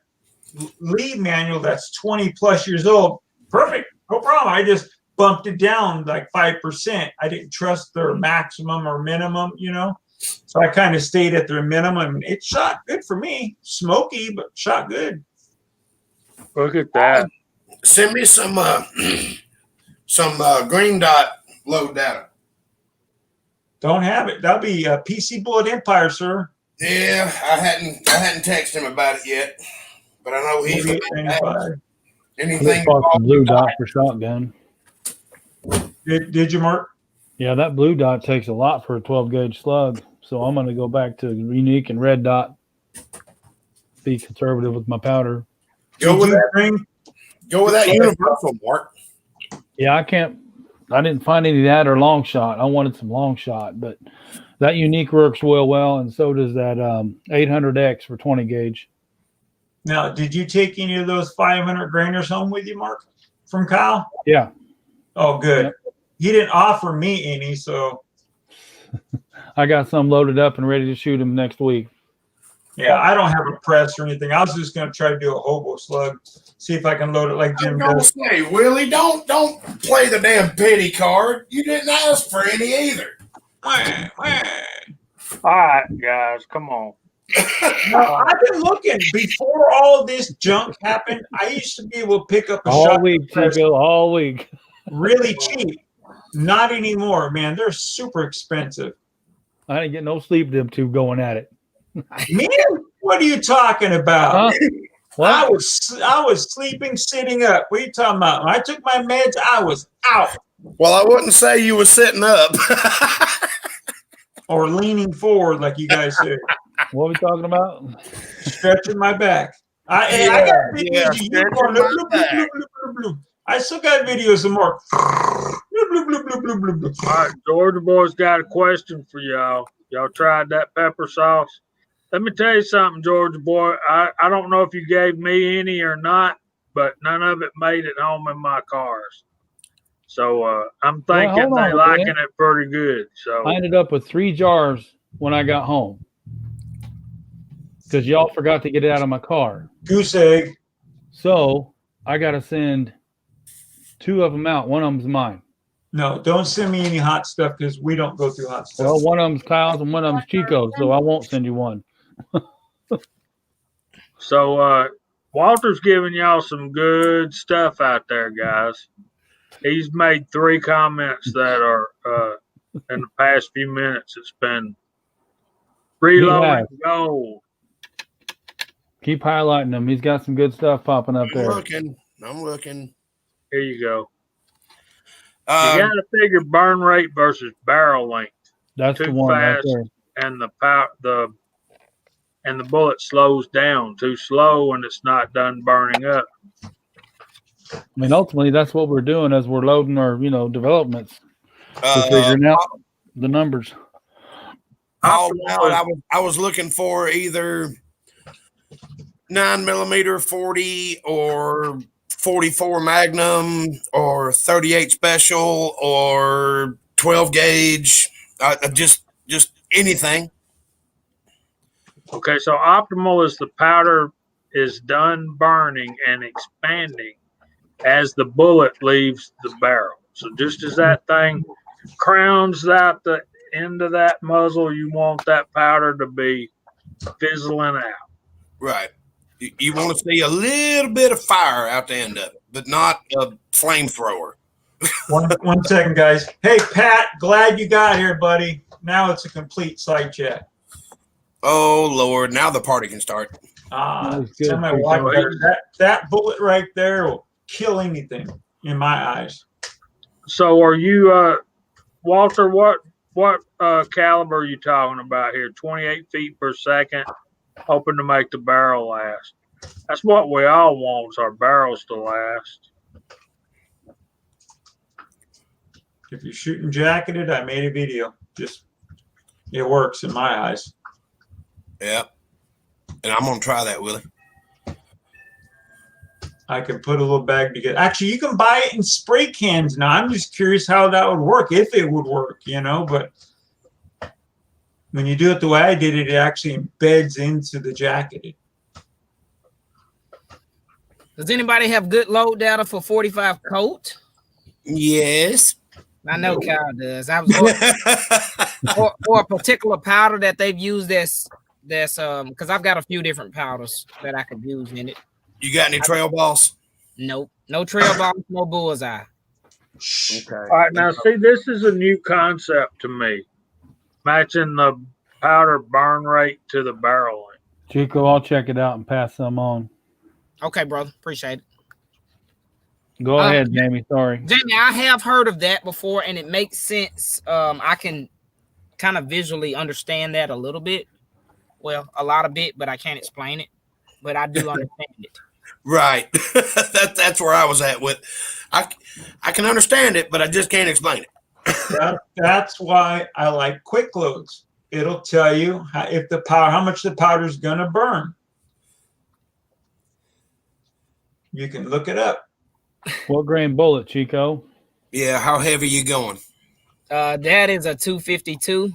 Lee manual that's 20 plus years old. Perfect. No problem. I just bumped it down like 5%. I didn't trust their maximum or minimum, So I kind of stayed at their minimum. It shot good for me. Smoky, but shot good. Look at that. Send me some green dot load data. Don't have it. That'll be PC Bullet Empire, sir. Yeah, I hadn't texted him about it yet, but I know he's anything. The blue dot for shotgun. Did you, Mark? Yeah, that blue dot takes a lot for a 12 gauge slug. So I'm going to go back to unique and red dot. Be conservative with my powder. Go with that universal, Mark. Yeah, I didn't find any of that or long shot. I wanted some long shot, but that unique works well, and so does that 800X for 20 gauge. Now, did you take any of those 500 grainers home with you, Mark, from Kyle? Yeah. Oh, good. Yep. He didn't offer me any, so. I got some loaded up and ready to shoot him next week. Yeah, I don't have a press or anything. I was just going to try to do a hobo slug, see if I can load it like Jim does. Say, Willie, don't play the damn pity card. You didn't ask for any either. All right, guys, come on. Now, I've been looking before all this junk happened. I used to be able to pick up a all shotgun week, press Chico, all week. really cheap. Not anymore, man. They're super expensive. I didn't get no sleep them two going at it. Man, what are you talking about? Huh? What? I was sleeping sitting up. What are you talking about? When I took my meds, I was out. Well, I wouldn't say you were sitting up. Or leaning forward, like you guys said. What are we talking about? Stretching my back. I got videos of you going, bloop, bloop, bloop. I still got videos of Mark. All right, Georgia boy's got a question for y'all. Y'all tried that pepper sauce? Let me tell you something, Georgia boy. I don't know if you gave me any or not, but none of it made it home in my cars. So I'm thinking they liking it pretty good. So I ended up with 3 jars when I got home because y'all forgot to get it out of my car. Goose egg. So I got to send 2 of them out. One of them's mine. No, don't send me any hot stuff because we don't go through hot stuff. Well, one of them's Kyle's and one of them's Chico's, so I won't send you one. So Walter's giving y'all some good stuff out there, guys. He's made 3 comments that are in the past few minutes. It's been reloading gold. Keep highlighting him. He's got some good stuff popping up there. I'm looking. Here you go. You got to figure burn rate versus barrel length. That's too the one fast, right there. And the bullet slows down too slow, and it's not done burning up. I mean, ultimately, that's what we're doing as we're loading our, developments. We're figuring out the numbers. I was looking for either 9mm 40 or 44 Magnum or 38 Special or 12 gauge. Just anything. Okay, so optimal is the powder is done burning and expanding as the bullet leaves the barrel. So just as that thing crowns out the end of that muzzle, you want that powder to be fizzling out. Right. You want to see a little bit of fire out the end of it, but not a flamethrower. One second, guys. Hey, Pat, glad you got here, buddy. Now it's a complete side chat. Oh, Lord. Now the party can start. Tell my wife that bullet right there will kill anything in my eyes. So are you, Walter, what caliber are you talking about here? 28 feet per second, hoping to make the barrel last. That's what we all want, is our barrels to last. If you're shooting jacketed, I made a video. It works in my eyes. Yeah. And I'm gonna try that, Willie. I can put a little bag together. Actually, you can buy it in spray cans now. I'm just curious how that would work, if it would work, but when you do it the way I did it, it actually embeds into the jacket. Does anybody have good load data for 45 Colt? Yes. I know Kyle does. Or a particular powder that they've used that's because I've got a few different powders that I could use in it. You got any trail balls? Nope. No trail balls, no bullseye. Okay. All right, now see, this is a new concept to me. Matching the powder burn rate to the barrel length. Chico, I'll check it out and pass some on. Okay, brother. Appreciate it. Go ahead, Jamie. Sorry. Jamie, I have heard of that before, and it makes sense. I can kind of visually understand that a little bit. Well, a lot of it, but I can't explain it. But I do understand it. Right. That's where I was at with. I can understand it, but I just can't explain it. That's why I like quick loads. It'll tell you how much the powder is gonna burn. You can look it up. What grain bullet, Chico? Yeah, how heavy you going? That is a 252.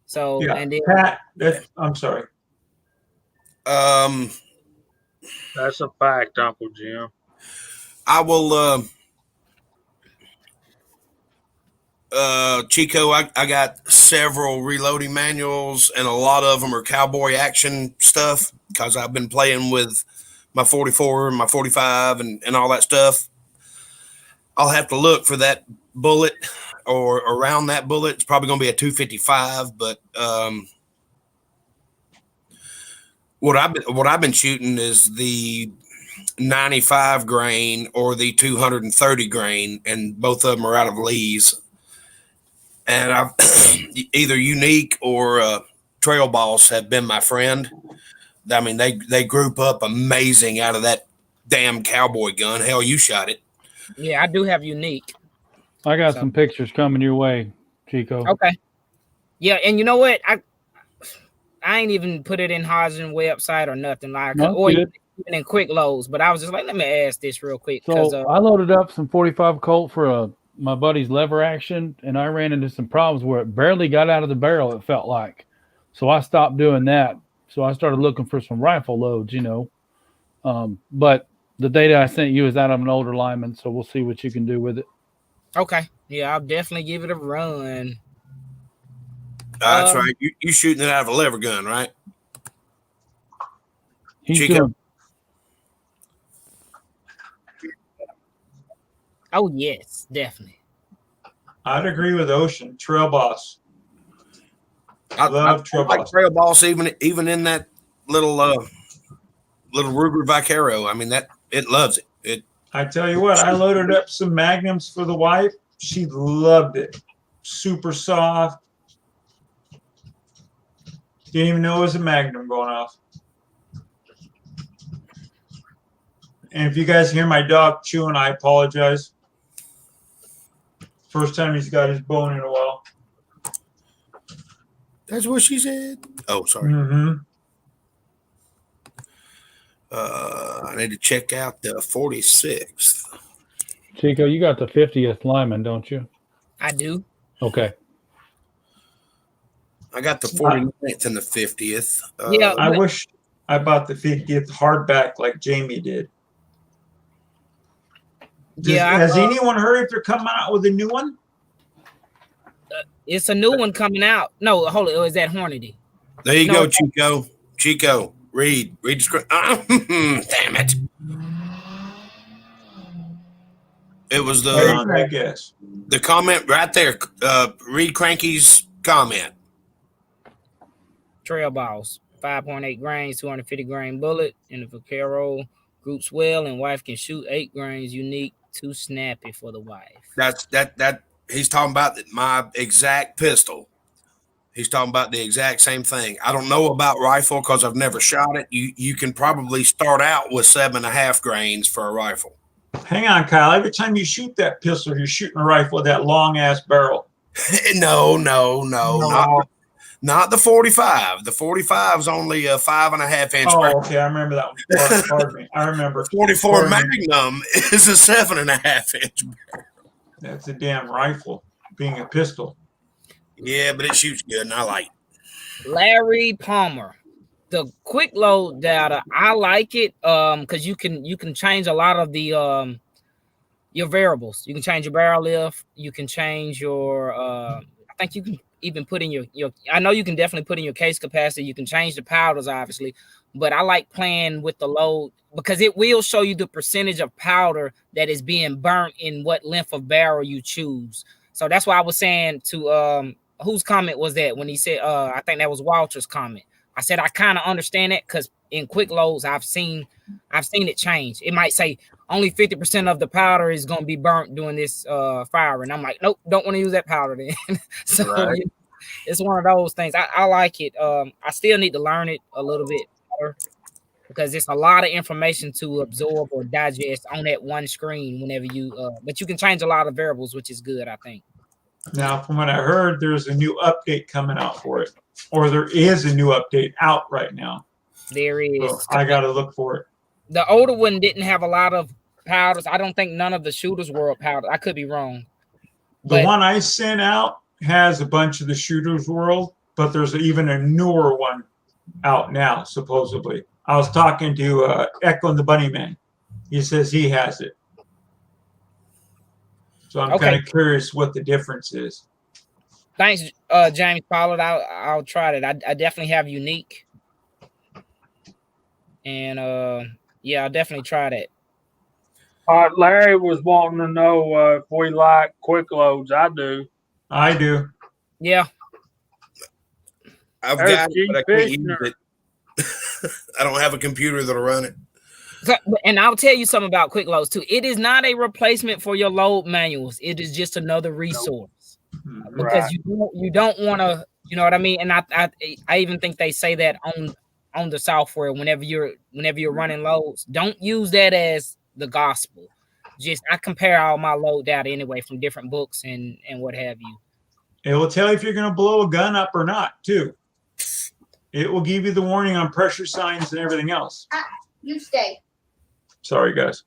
So Yeah, and then Pat, I'm sorry. That's a fact, Uncle Jim. I will. Chico, I got several reloading manuals, and a lot of them are cowboy action stuff because I've been playing with my 44 and my 45 and all that stuff. I'll have to look for that bullet or around that bullet. It's probably going to be a 255, but what I've been shooting is the 95 grain or the 230 grain, and both of them are out of Lee's. And I've either Unique or Trail Boss have been my friend. I mean, they group up amazing out of that damn cowboy gun. Hell, you shot it. yeah, I do have Unique. I got some pictures coming your way, Chico. Okay. Yeah, and you know what? I ain't even put it in Hodgson website or nothing or even in quick loads. But I was just like, let me ask this real quick. So I loaded up some 45 Colt for my buddy's lever action, and I ran into some problems where it barely got out of the barrel, it felt like. So I stopped doing that. So I started looking for some rifle loads, But the data I sent you is out of an older lineman, so we'll see what you can do with it. Okay. Yeah, I'll definitely give it a run. That's right. You shooting it out of a lever gun, right? Chico. Oh, yes, definitely. I'd agree with Ocean. Trail Boss. I love Trail Boss. Like Trail Boss, even in that little Ruger Vaquero. I mean, that it loves it. I tell you what, I loaded up some Magnums for the wife. She loved it. Super soft. Didn't even know it was a Magnum going off. And if you guys hear my dog chewing, I apologize. First time he's got his bone in a while. That's what she said. Oh, sorry. Mm-hmm. I need to check out the 46th. Chico, you got the 50th lineman, don't you? I do. Okay. I got the 49th and the 50th. Yeah, I wish I bought the 50th hardback like Jamie did. Has anyone heard if they're coming out with a new one? It's a new one coming out. No, hold it. Is that Hornady? There you go, Chico. Chico, read the script. Damn it. It was I guess the comment right there. Read Cranky's comment. Trail Boss, 5.8 grains, 250 grain bullet in the Vaquero. Groups well, and wife can shoot 8 grains. Unique, too snappy for the wife. That's that. He's talking about my exact pistol. He's talking about the exact same thing. I don't know about rifle because I've never shot it. You can probably start out with 7.5 grains for a rifle. Hang on, Kyle. Every time you shoot that pistol, you're shooting a rifle with that long ass barrel. No. Not the 45. The 45 is only a 5.5 inch. Oh, okay. I remember that one. Pardon me. I remember. 44 Magnum is a 7.5 inch. That's a damn rifle, being a pistol. Yeah, but it shoots good, and I like it. Larry Palmer, the quick load data, I like it because you can change a lot of the your variables. You can change your barrel lift. You can change your I think you can even put in your I know you can definitely put in your case capacity. You can change the powders, obviously, but I like playing with the load because it will show you the percentage of powder that is being burnt in what length of barrel you choose. So that's why I was saying to whose comment was that when he said I think that was Walter's comment. I said I kind of understand that because in quick loads I've seen it change. It might say only 50% of the powder is going to be burnt during this fire. And I'm like, nope, don't want to use that powder then. So Right. it's one of those things. I like it. I still need to learn it a little bit better because it's a lot of information to absorb or digest on that one screen whenever you, but you can change a lot of variables, which is good, I think. Now, from what I heard, there's a new update coming out for it, or there is a new update out right now. There is. So I got to look for it. The older one didn't have a lot of powders. I don't think none of the Shooters World powders. I could be wrong. The one I sent out has a bunch of the Shooters World, but there's even a newer one out now, supposedly. I was talking to Echo and the Bunny Man. He says he has it. So I'm kind of curious what the difference is. Thanks, James Pollard. I'll try it. I definitely have Unique. And yeah, I'll definitely try that. Larry was wanting to know if we like quick loads. I do. I do. Yeah. I've got it, but I can't use it. I don't have a computer that'll run it. So, and I'll tell you something about quick loads too. It is not a replacement for your load manuals. It is just another resource because you don't want to, you know what I mean. And I even think they say that on the software whenever you're running loads. Don't use that as the gospel. Just I compare all my load data anyway from different books and what have you. It will tell you if you're going to blow a gun up or not too. It will give you the warning on pressure signs and everything else. You stay. Sorry, guys.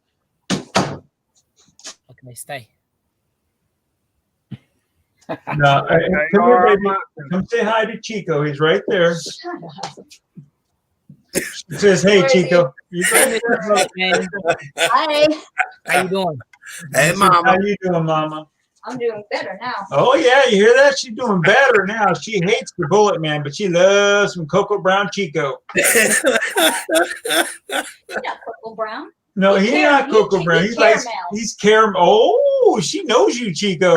Okay, stay. No, come here, baby. Come say hi to Chico. He's right there. He says, "Hey, Chico." Hi. How you doing? Hey, Mama. How you doing, Mama? I'm doing better now. Oh yeah, you hear that? She's doing better now. She hates the Bullet Man, but she loves some Cocoa Brown Chico. He's not Cocoa Brown. No, he's not Cocoa Brown. He's caramel. Oh, she knows you, Chico.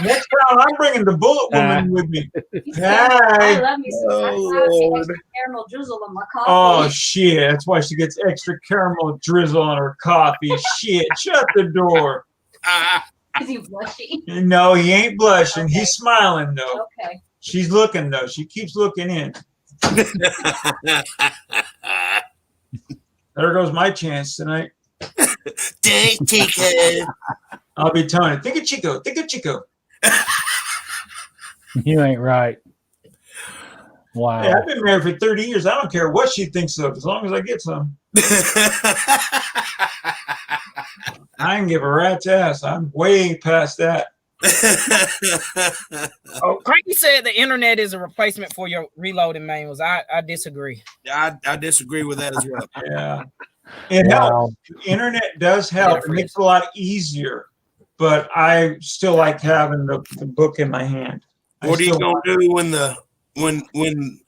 Next time I'm bringing the Bullet Woman with me. I Hi. love you so much. I have extra caramel drizzle on my coffee. Oh shit! That's why she gets extra caramel drizzle on her coffee. Shit! Shut the door. Is he blushing? No, he ain't blushing. Okay. He's smiling though. Okay. She's looking though. She keeps looking in. There goes my chance tonight. Dang, Chico. I'll be telling her, think of Chico. Think of Chico. You ain't right. Wow. Hey, I've been married for 30 years. I don't care what she thinks of, as long as I get some. I can give a rat's ass. I'm way past that. Cranky said the internet is a replacement for your reloading manuals. I disagree. I disagree with that as well. Yeah. It helps. The internet does help. It makes it a lot easier. But I still like having the book in my hand. What are you gonna do when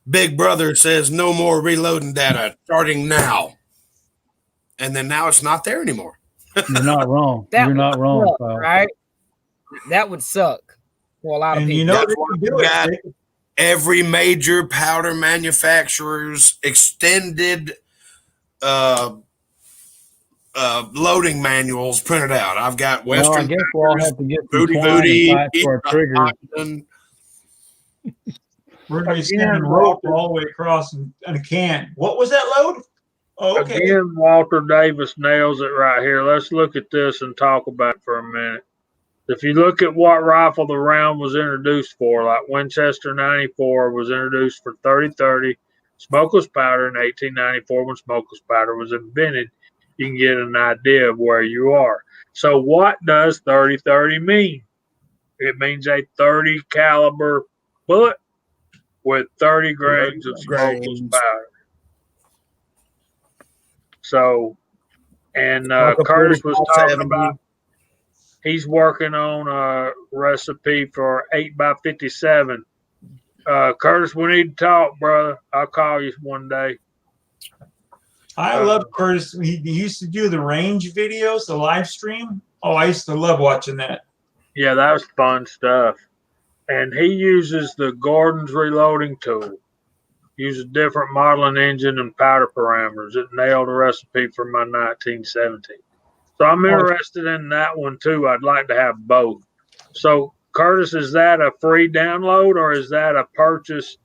Big Brother says no more reloading data starting now? And then now it's not there anymore. You're not wrong. You're not wrong, suck, right? That would suck for a lot of people. You know, That's why we got every major powder manufacturer's extended loading manuals printed out. I've got Western. I guess we'll all have to get Booty some twine Booty, and tie it to our triggers. we're going to be sending rope all the way across in a can. What was that load? Oh, okay. Again, Walter Davis nails it right here. Let's look at this and talk about it for a minute. If you look at what rifle the round was introduced for, like Winchester 94 was introduced for 30-30 smokeless powder in 1894 when smokeless powder was invented, you can get an idea of where you are. So what does 30-30 mean? It means a 30 caliber bullet with 30 grains of smokeless powder. So, and Like a Curtis was 45, talking 70. about he's working on a recipe for 8x57. Curtis, we need to talk, brother. I'll call you one day. I love Curtis. He used to do the range videos, the live stream. Oh, I used to love watching that. Yeah, that was fun stuff. And he uses the Gordon's reloading tool. Uses different modeling engine and powder parameters. It nailed a recipe for my 1917. So I'm interested in that one too. I'd like to have both. So Curtis, is that a free download or is that a purchased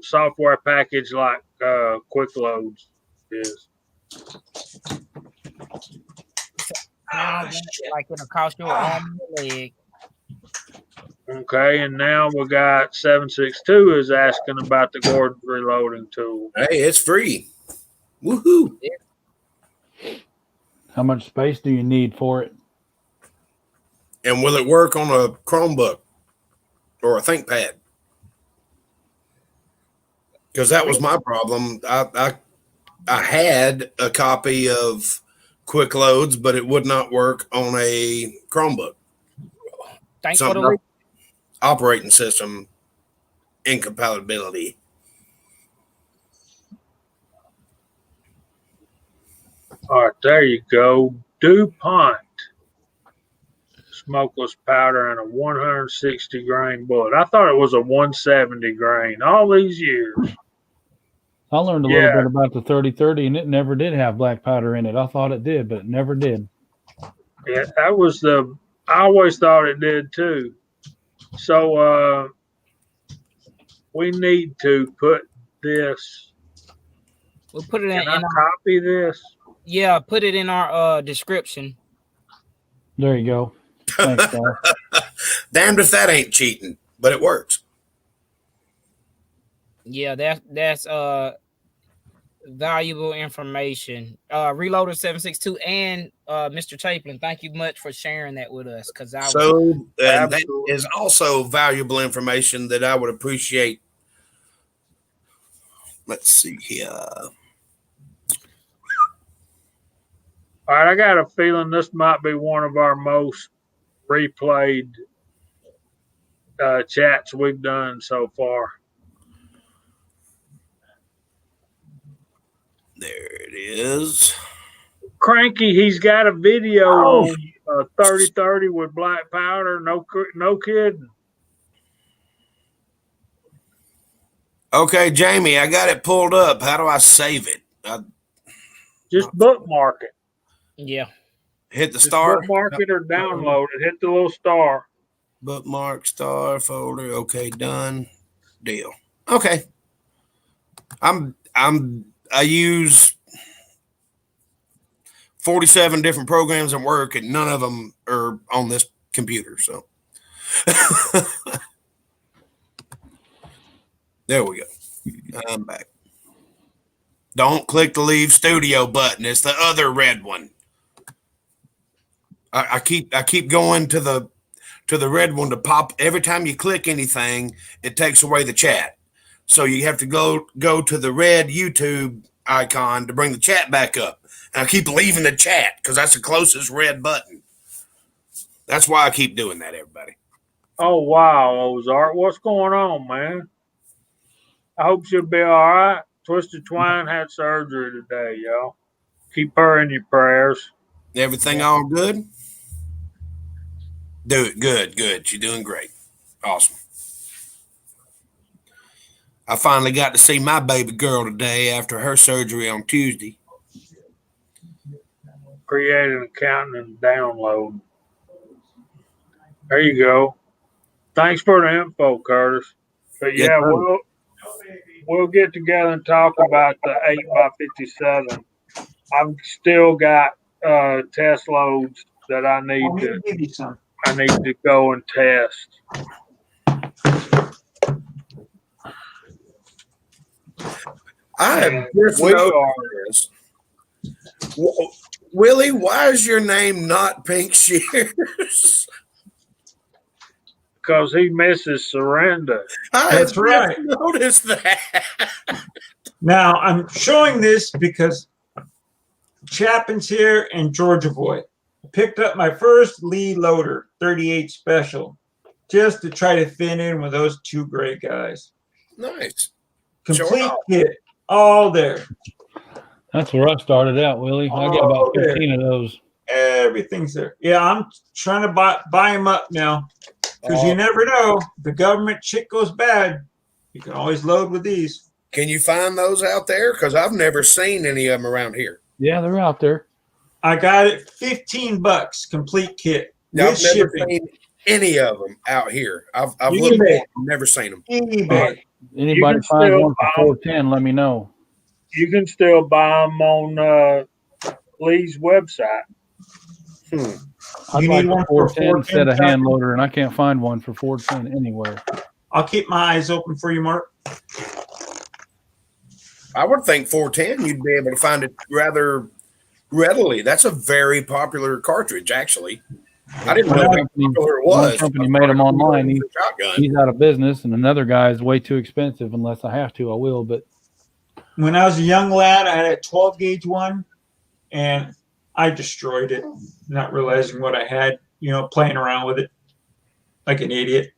software package like Quick Loads is? Like it'll cost you an arm and a leg. Okay, and now we got 762 is asking about the Gordon's reloading tool. Hey, it's free. Woohoo! How much space do you need for it? And will it work on a Chromebook or a ThinkPad? Because that was my problem. I had a copy of Quick Loads, but it would not work on a Chromebook. Thanks for the operating system incompatibility. All right, there you go. DuPont smokeless powder and a 160 grain bullet. I thought it was a 170 grain all these years. I learned a little bit about the 30-30, and it never did have black powder in it. I thought it did, but it never did. Yeah, that was I always thought it did too. So we need to put this. We'll put it in our copy this. Yeah, put it in our description. There you go. Thanks, Damned if that ain't cheating, but it works. Yeah, that's valuable information. Reloader 762 and Mr. Chaplin, thank you much for sharing that with us. That is also valuable information that I would appreciate. Let's see here. All right, I got a feeling this might be one of our most replayed chats we've done so far. There it is. Cranky, he's got a video on 30-30 with black powder. No kidding. Okay, Jamie, I got it pulled up. How do I save it? Just bookmark it. Yeah. Hit the star. Bookmark it or download it. Hit the little star. Bookmark, star, folder. Okay, done. Deal. Okay. I use 47 different programs at work, and none of them are on this computer. So there we go. I'm back. Don't click the leave studio button. It's the other red one. I keep going to the red one to pop. Every time you click anything, it takes away the chat. So you have to go to the red YouTube icon to bring the chat back up. And I keep leaving the chat because that's the closest red button. That's why I keep doing that, everybody. Oh, wow, Ozark. What's going on, man? I hope she'll be all right. Twisted Twine had surgery today, y'all. Keep her in your prayers. Everything all good? Do it. Good. You're doing great. Awesome. I finally got to see my baby girl today after her surgery on Tuesday. Create an account and download. There you go. Thanks for the info, Curtis. But yeah, we'll get together and talk about the 8x57. I've still got test loads that I need to. Give you some. I need to go and test. I have just We noticed are. this. Willie, why is your name not Pink Shears? Because he misses Surrender. I That's have right. just noticed that. Now I'm showing this because Chapin's here and Georgia Boy. I picked up my first Lee loader, 38 special, just to try to fit in with those two great guys. Nice. Complete Sure. kit, all there. That's where I started out, Willie. I got about 15 of those. Everything's there. Yeah, I'm trying to buy them up now because you never know. If the government shit goes bad, you can always load with these. Can you find those out there? Because I've never seen any of them around here. Yeah, they're out there. I got it $15, complete kit. I've With never shipping. seen any of them out here. I've You looked, may- never seen them. eBay. Anybody can find still one for buy 410, let me know. You can still buy them on Lee's website. I'd You like need a one for 410 set of 410, hand loader, and I can't find one for 410 anywhere. I'll keep my eyes open for you, Mark. I would think 410, you'd be able to find it rather readily. That's a very popular cartridge, actually. I didn't know how popular it One was. company made them online. Shotgun. He's out of business, and another guy is way too expensive. Unless I have to, I will. But When I was a young lad, I had a 12 gauge one, and I destroyed it, not realizing what I had. Playing around with it like an idiot.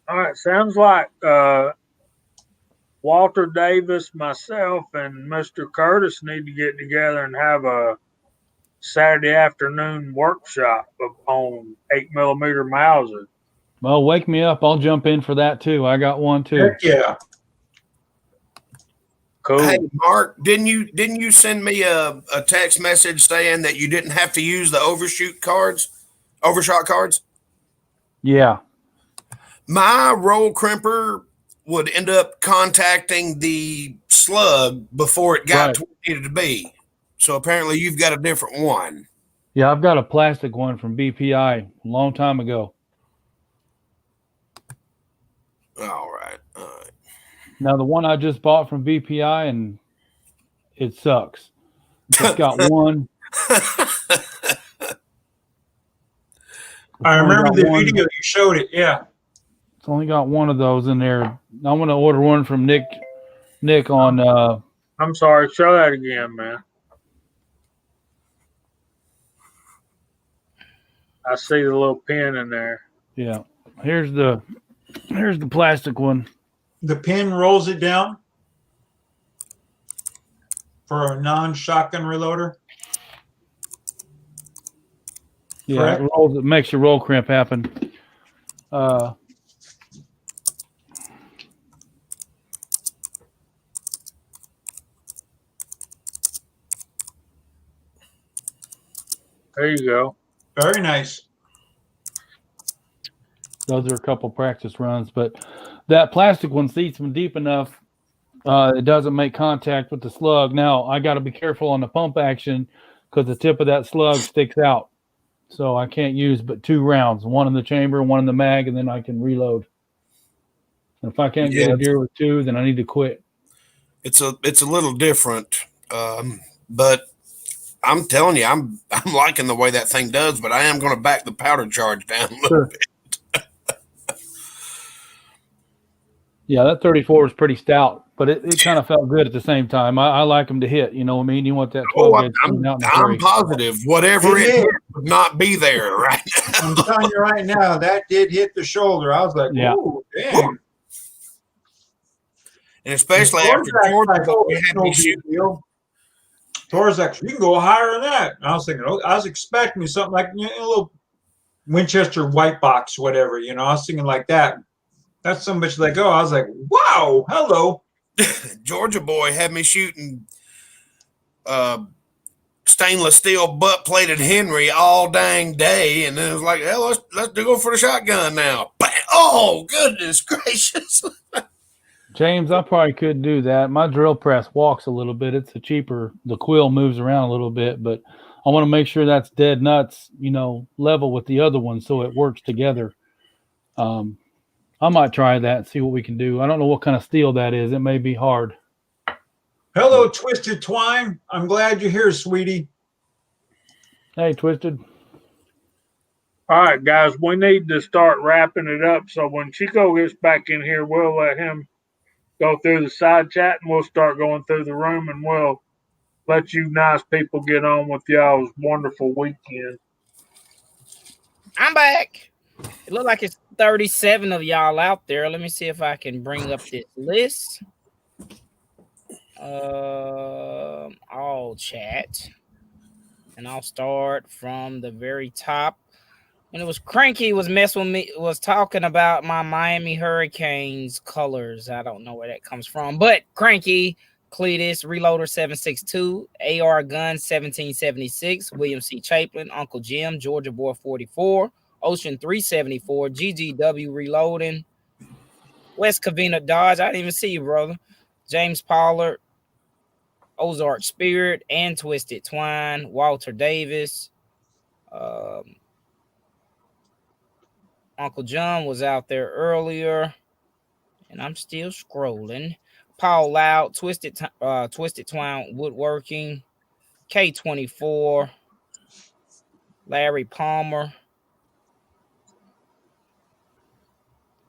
All right, sounds like Walter Davis, myself, and Mr. Curtis need to get together and have a Saturday afternoon workshop on 8mm Mauser. well, wake me up. I'll jump in for that too. I got one too. Heck yeah. Cool. Hey, Mark, didn't you send me a text message saying that you didn't have to use the overshot cards? Yeah. My roll crimper would end up contacting the slug before it got Right. to where it needed to be. So apparently you've got a different one. Yeah, I've got a plastic one from BPI a long time ago. All right. All right. Now, the one I just bought from BPI, and it sucks. It's got one. I remember got the one. video you showed it. Yeah. It's only got one of those in there. I'm going to order one from Nick on I'm sorry, show that again, man. I see the little pin in there. yeah. Here's the plastic one. The pin rolls it down for a non-shotgun reloader. Yeah, Correct. it makes your roll crimp happen. There you go. Very nice. Those are a couple practice runs, but that plastic one seats them deep enough. It doesn't make contact with the slug. Now, I got to be careful on the pump action because the tip of that slug sticks out. So I can't use but 2 rounds, one in the chamber, one in the mag, and then I can reload. And if I can't get a deer with 2, then I need to quit. It's a little different, but I'm telling you, I'm liking the way that thing does. But I am going to back the powder charge down a little bit. Yeah, that 34 is pretty stout, but it kind of felt good at the same time. I like them to hit. You know what I mean? You want that 12 gauge coming out in the I'm three. positive whatever It it did. would not be there right now. I'm telling you right now, that did hit the shoulder. I was like, Yeah. "Ooh, dang!" And especially after Georgia boy had me shooting. Thorzak's, you can go higher than that. And I was thinking, I was expecting something like a little Winchester white box, whatever. I was thinking like that. That's so much like, I was like, wow, hello. Georgia boy had me shooting stainless steel butt plated Henry all dang day, and then it was like, hell, let's go for the shotgun now. Bam! Oh goodness gracious! James, I probably could do that. My drill press walks a little bit. It's a cheaper. The quill moves around a little bit, but I want to make sure that's dead nuts, level with the other one so it works together. Um, I might try that and see what we can do. I don't know what kind of steel that is. It may be hard. Hello, Twisted Twine. I'm glad you're here, sweetie. Hey, Twisted. All right, guys, we need to start wrapping it up. So when Chico gets back in here, we'll let him go through the side chat and we'll start going through the room and we'll let you nice people get on with y'all's wonderful weekend. I'm back. It looked like it's 37 of y'all out there. Let me see if I can bring up this list. All chat. And I'll start from the very top. When it was Cranky was messing with me, was talking about my Miami Hurricanes colors. I don't know where that comes from, but Cranky, Cletus, Reloader 762, AR Gun 1776, William C. Chaplin, Uncle Jim, Georgia Boy 44, Ocean 374, GGW Reloading, West Covina Dodge. I didn't even see you, brother. James Pollard, Ozark Spirit, and Twisted Twine, Walter Davis. Uncle John was out there earlier, and I'm still scrolling. Paul Loud, Twisted Twine Woodworking, K24, Larry Palmer.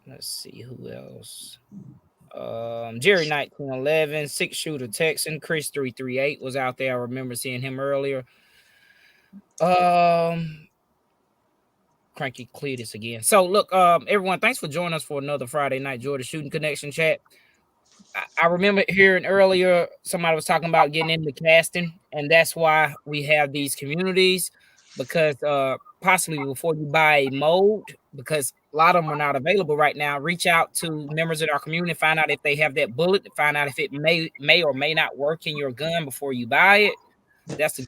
Let's see who else. Jerry 1911, 6-shooter Texan, Chris 338 was out there. I remember seeing him earlier. Cranky Cletus again. So look, everyone, thanks for joining us for another Friday Night Georgia Shooting Connection chat. I remember hearing earlier somebody was talking about getting into casting, and that's why we have these communities, because possibly before you buy a mold, because a lot of them are not available right now, reach out to members of our community, find out if they have that bullet, find out if it may or may not work in your gun before you buy it. That's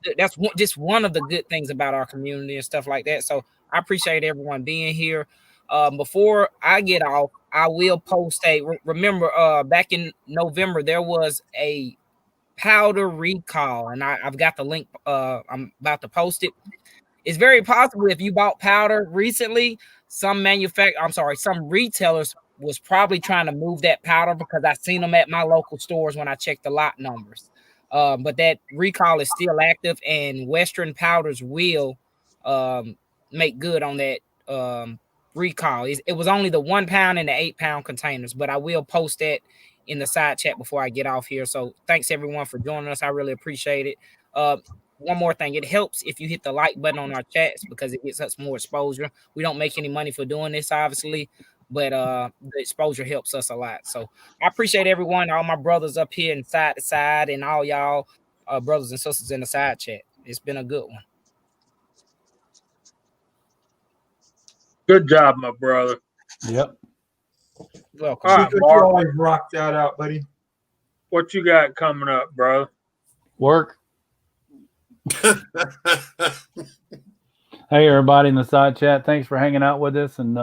just one of the good things about our community and stuff like that. So I appreciate everyone being here. Before I get off, I will post remember back in November there was a powder recall, and I've got the link. I'm about to post it. It's very possible if you bought powder recently, some retailers was probably trying to move that powder, because I seen them at my local stores when I checked the lot numbers. But that recall is still active, and Western Powders will make good on that recall. It was only the 1 pound and the 8 pound containers, but I will post that in the side chat before I get off here. So thanks everyone for joining us. I really appreciate it. One more thing, it helps if you hit the like button on our chats, because it gets us more exposure. We don't make any money for doing this, obviously, but the exposure helps us a lot. So I appreciate everyone, all my brothers up here and side to side, and all y'all brothers and sisters in the side chat. It's been a good one. Good job, my brother. Yep. Welcome. All right, You Mark, always rock that out, buddy. what you got coming up, brother? Work. Hey, everybody in the side chat. Thanks for hanging out with us. And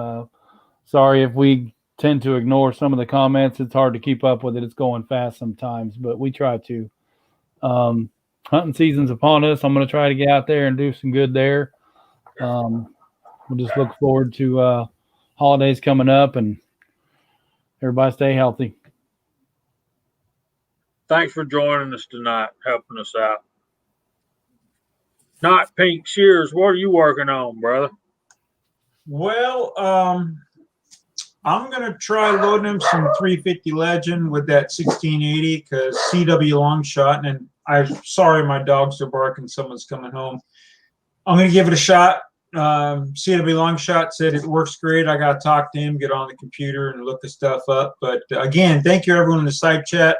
sorry if we tend to ignore some of the comments. It's hard to keep up with it. It's going fast sometimes, but we try to. Hunting season's upon us. I'm going to try to get out there and do some good there. We'll just look forward to holidays coming up, and everybody stay healthy. Thanks for joining us tonight, helping us out. Not Pink Shears, what are you working on, brother? Well, I'm gonna try loading him some 350 Legend with that 1680, because CW long shot. And I'm sorry, my dogs are barking. Someone's coming home. I'm gonna give it a shot. CW long shot said it works great. I gotta talk to him, get on the computer, and look the stuff up. But again, thank you everyone in the side chat.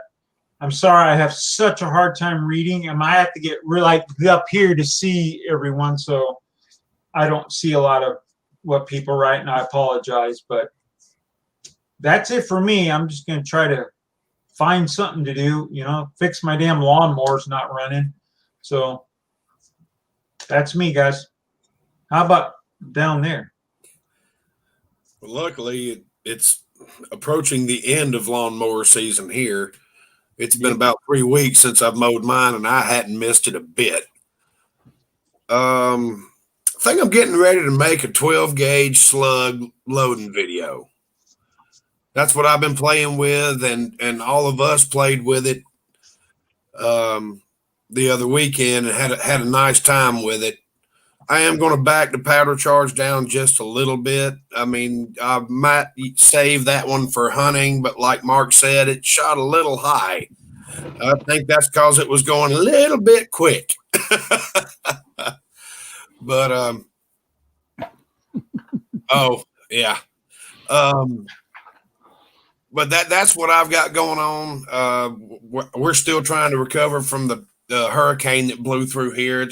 I'm sorry I have such a hard time reading, and I have to get really up here to see everyone, so I don't see a lot of what people write, and I apologize. But that's it for me. I'm just going to try to find something to do, fix my damn lawnmower's not running. So that's me, guys. How about down there? Well, luckily, it's approaching the end of lawnmower season here. It's been about 3 weeks since I've mowed mine, and I hadn't missed it a bit. I think I'm getting ready to make a 12 gauge slug loading video. That's what I've been playing with, and all of us played with it the other weekend and had a nice time with it. I am going to back the powder charge down just a little bit. I mean, I might save that one for hunting, but like Mark said, it shot a little high. I think that's because it was going a little bit quick. But oh yeah. But that's what I've got going on. We're still trying to recover from the hurricane that blew through here.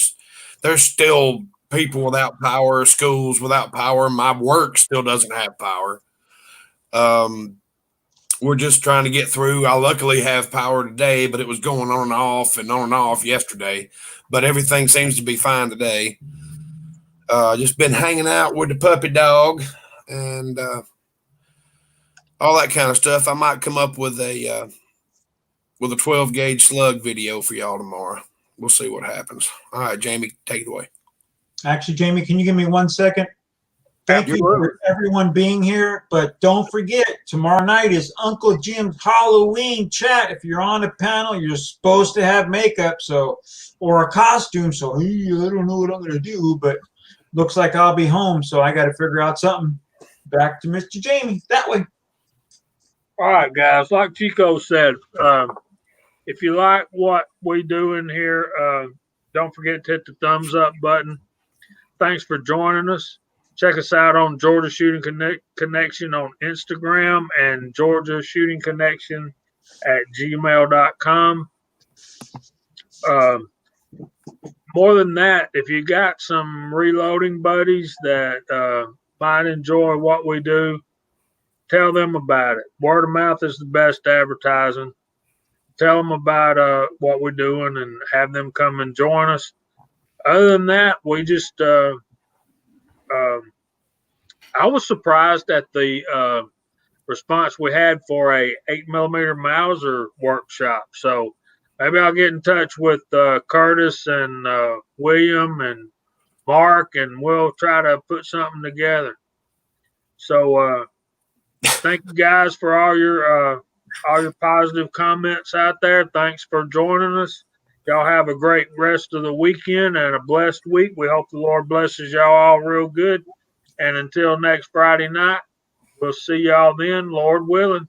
There's still people without power, schools without power. My work still doesn't have power. We're just trying to get through. I luckily have power today, but it was going on and off yesterday. But everything seems to be fine today. Just been hanging out with the puppy dog and all that kind of stuff. I might come up with a 12 gauge slug video for y'all tomorrow. We'll see what happens. All right, Jamie, take it away. Actually, Jamie, can you give me 1 second? Thank you for everyone being here, but don't forget, tomorrow night is Uncle Jim's Halloween chat. If you're on a panel, you're supposed to have makeup, or a costume. So hey, I don't know what I'm gonna do, but looks like I'll be home, so I got to figure out something. Back to Mr. Jamie that way. All right, guys. Like Chico said, if you like what we do in here, don't forget to hit the thumbs up button. Thanks for joining us. Check us out on Georgia Shooting Connection on Instagram and Georgia Shooting Connection at gmail.com. More than that, if you got some reloading buddies that might enjoy what we do, tell them about it. Word of mouth is the best advertising. Tell them about what we're doing and have them come and join us. Other than that, we just I was surprised at the response we had for a 8mm Mauser workshop. So maybe I'll get in touch with Curtis and William and Mark, and we'll try to put something together. So thank you guys for all your positive comments out there. Thanks for joining us. Y'all have a great rest of the weekend and a blessed week. We hope the Lord blesses y'all all real good. And until next Friday night, we'll see y'all then, Lord willing.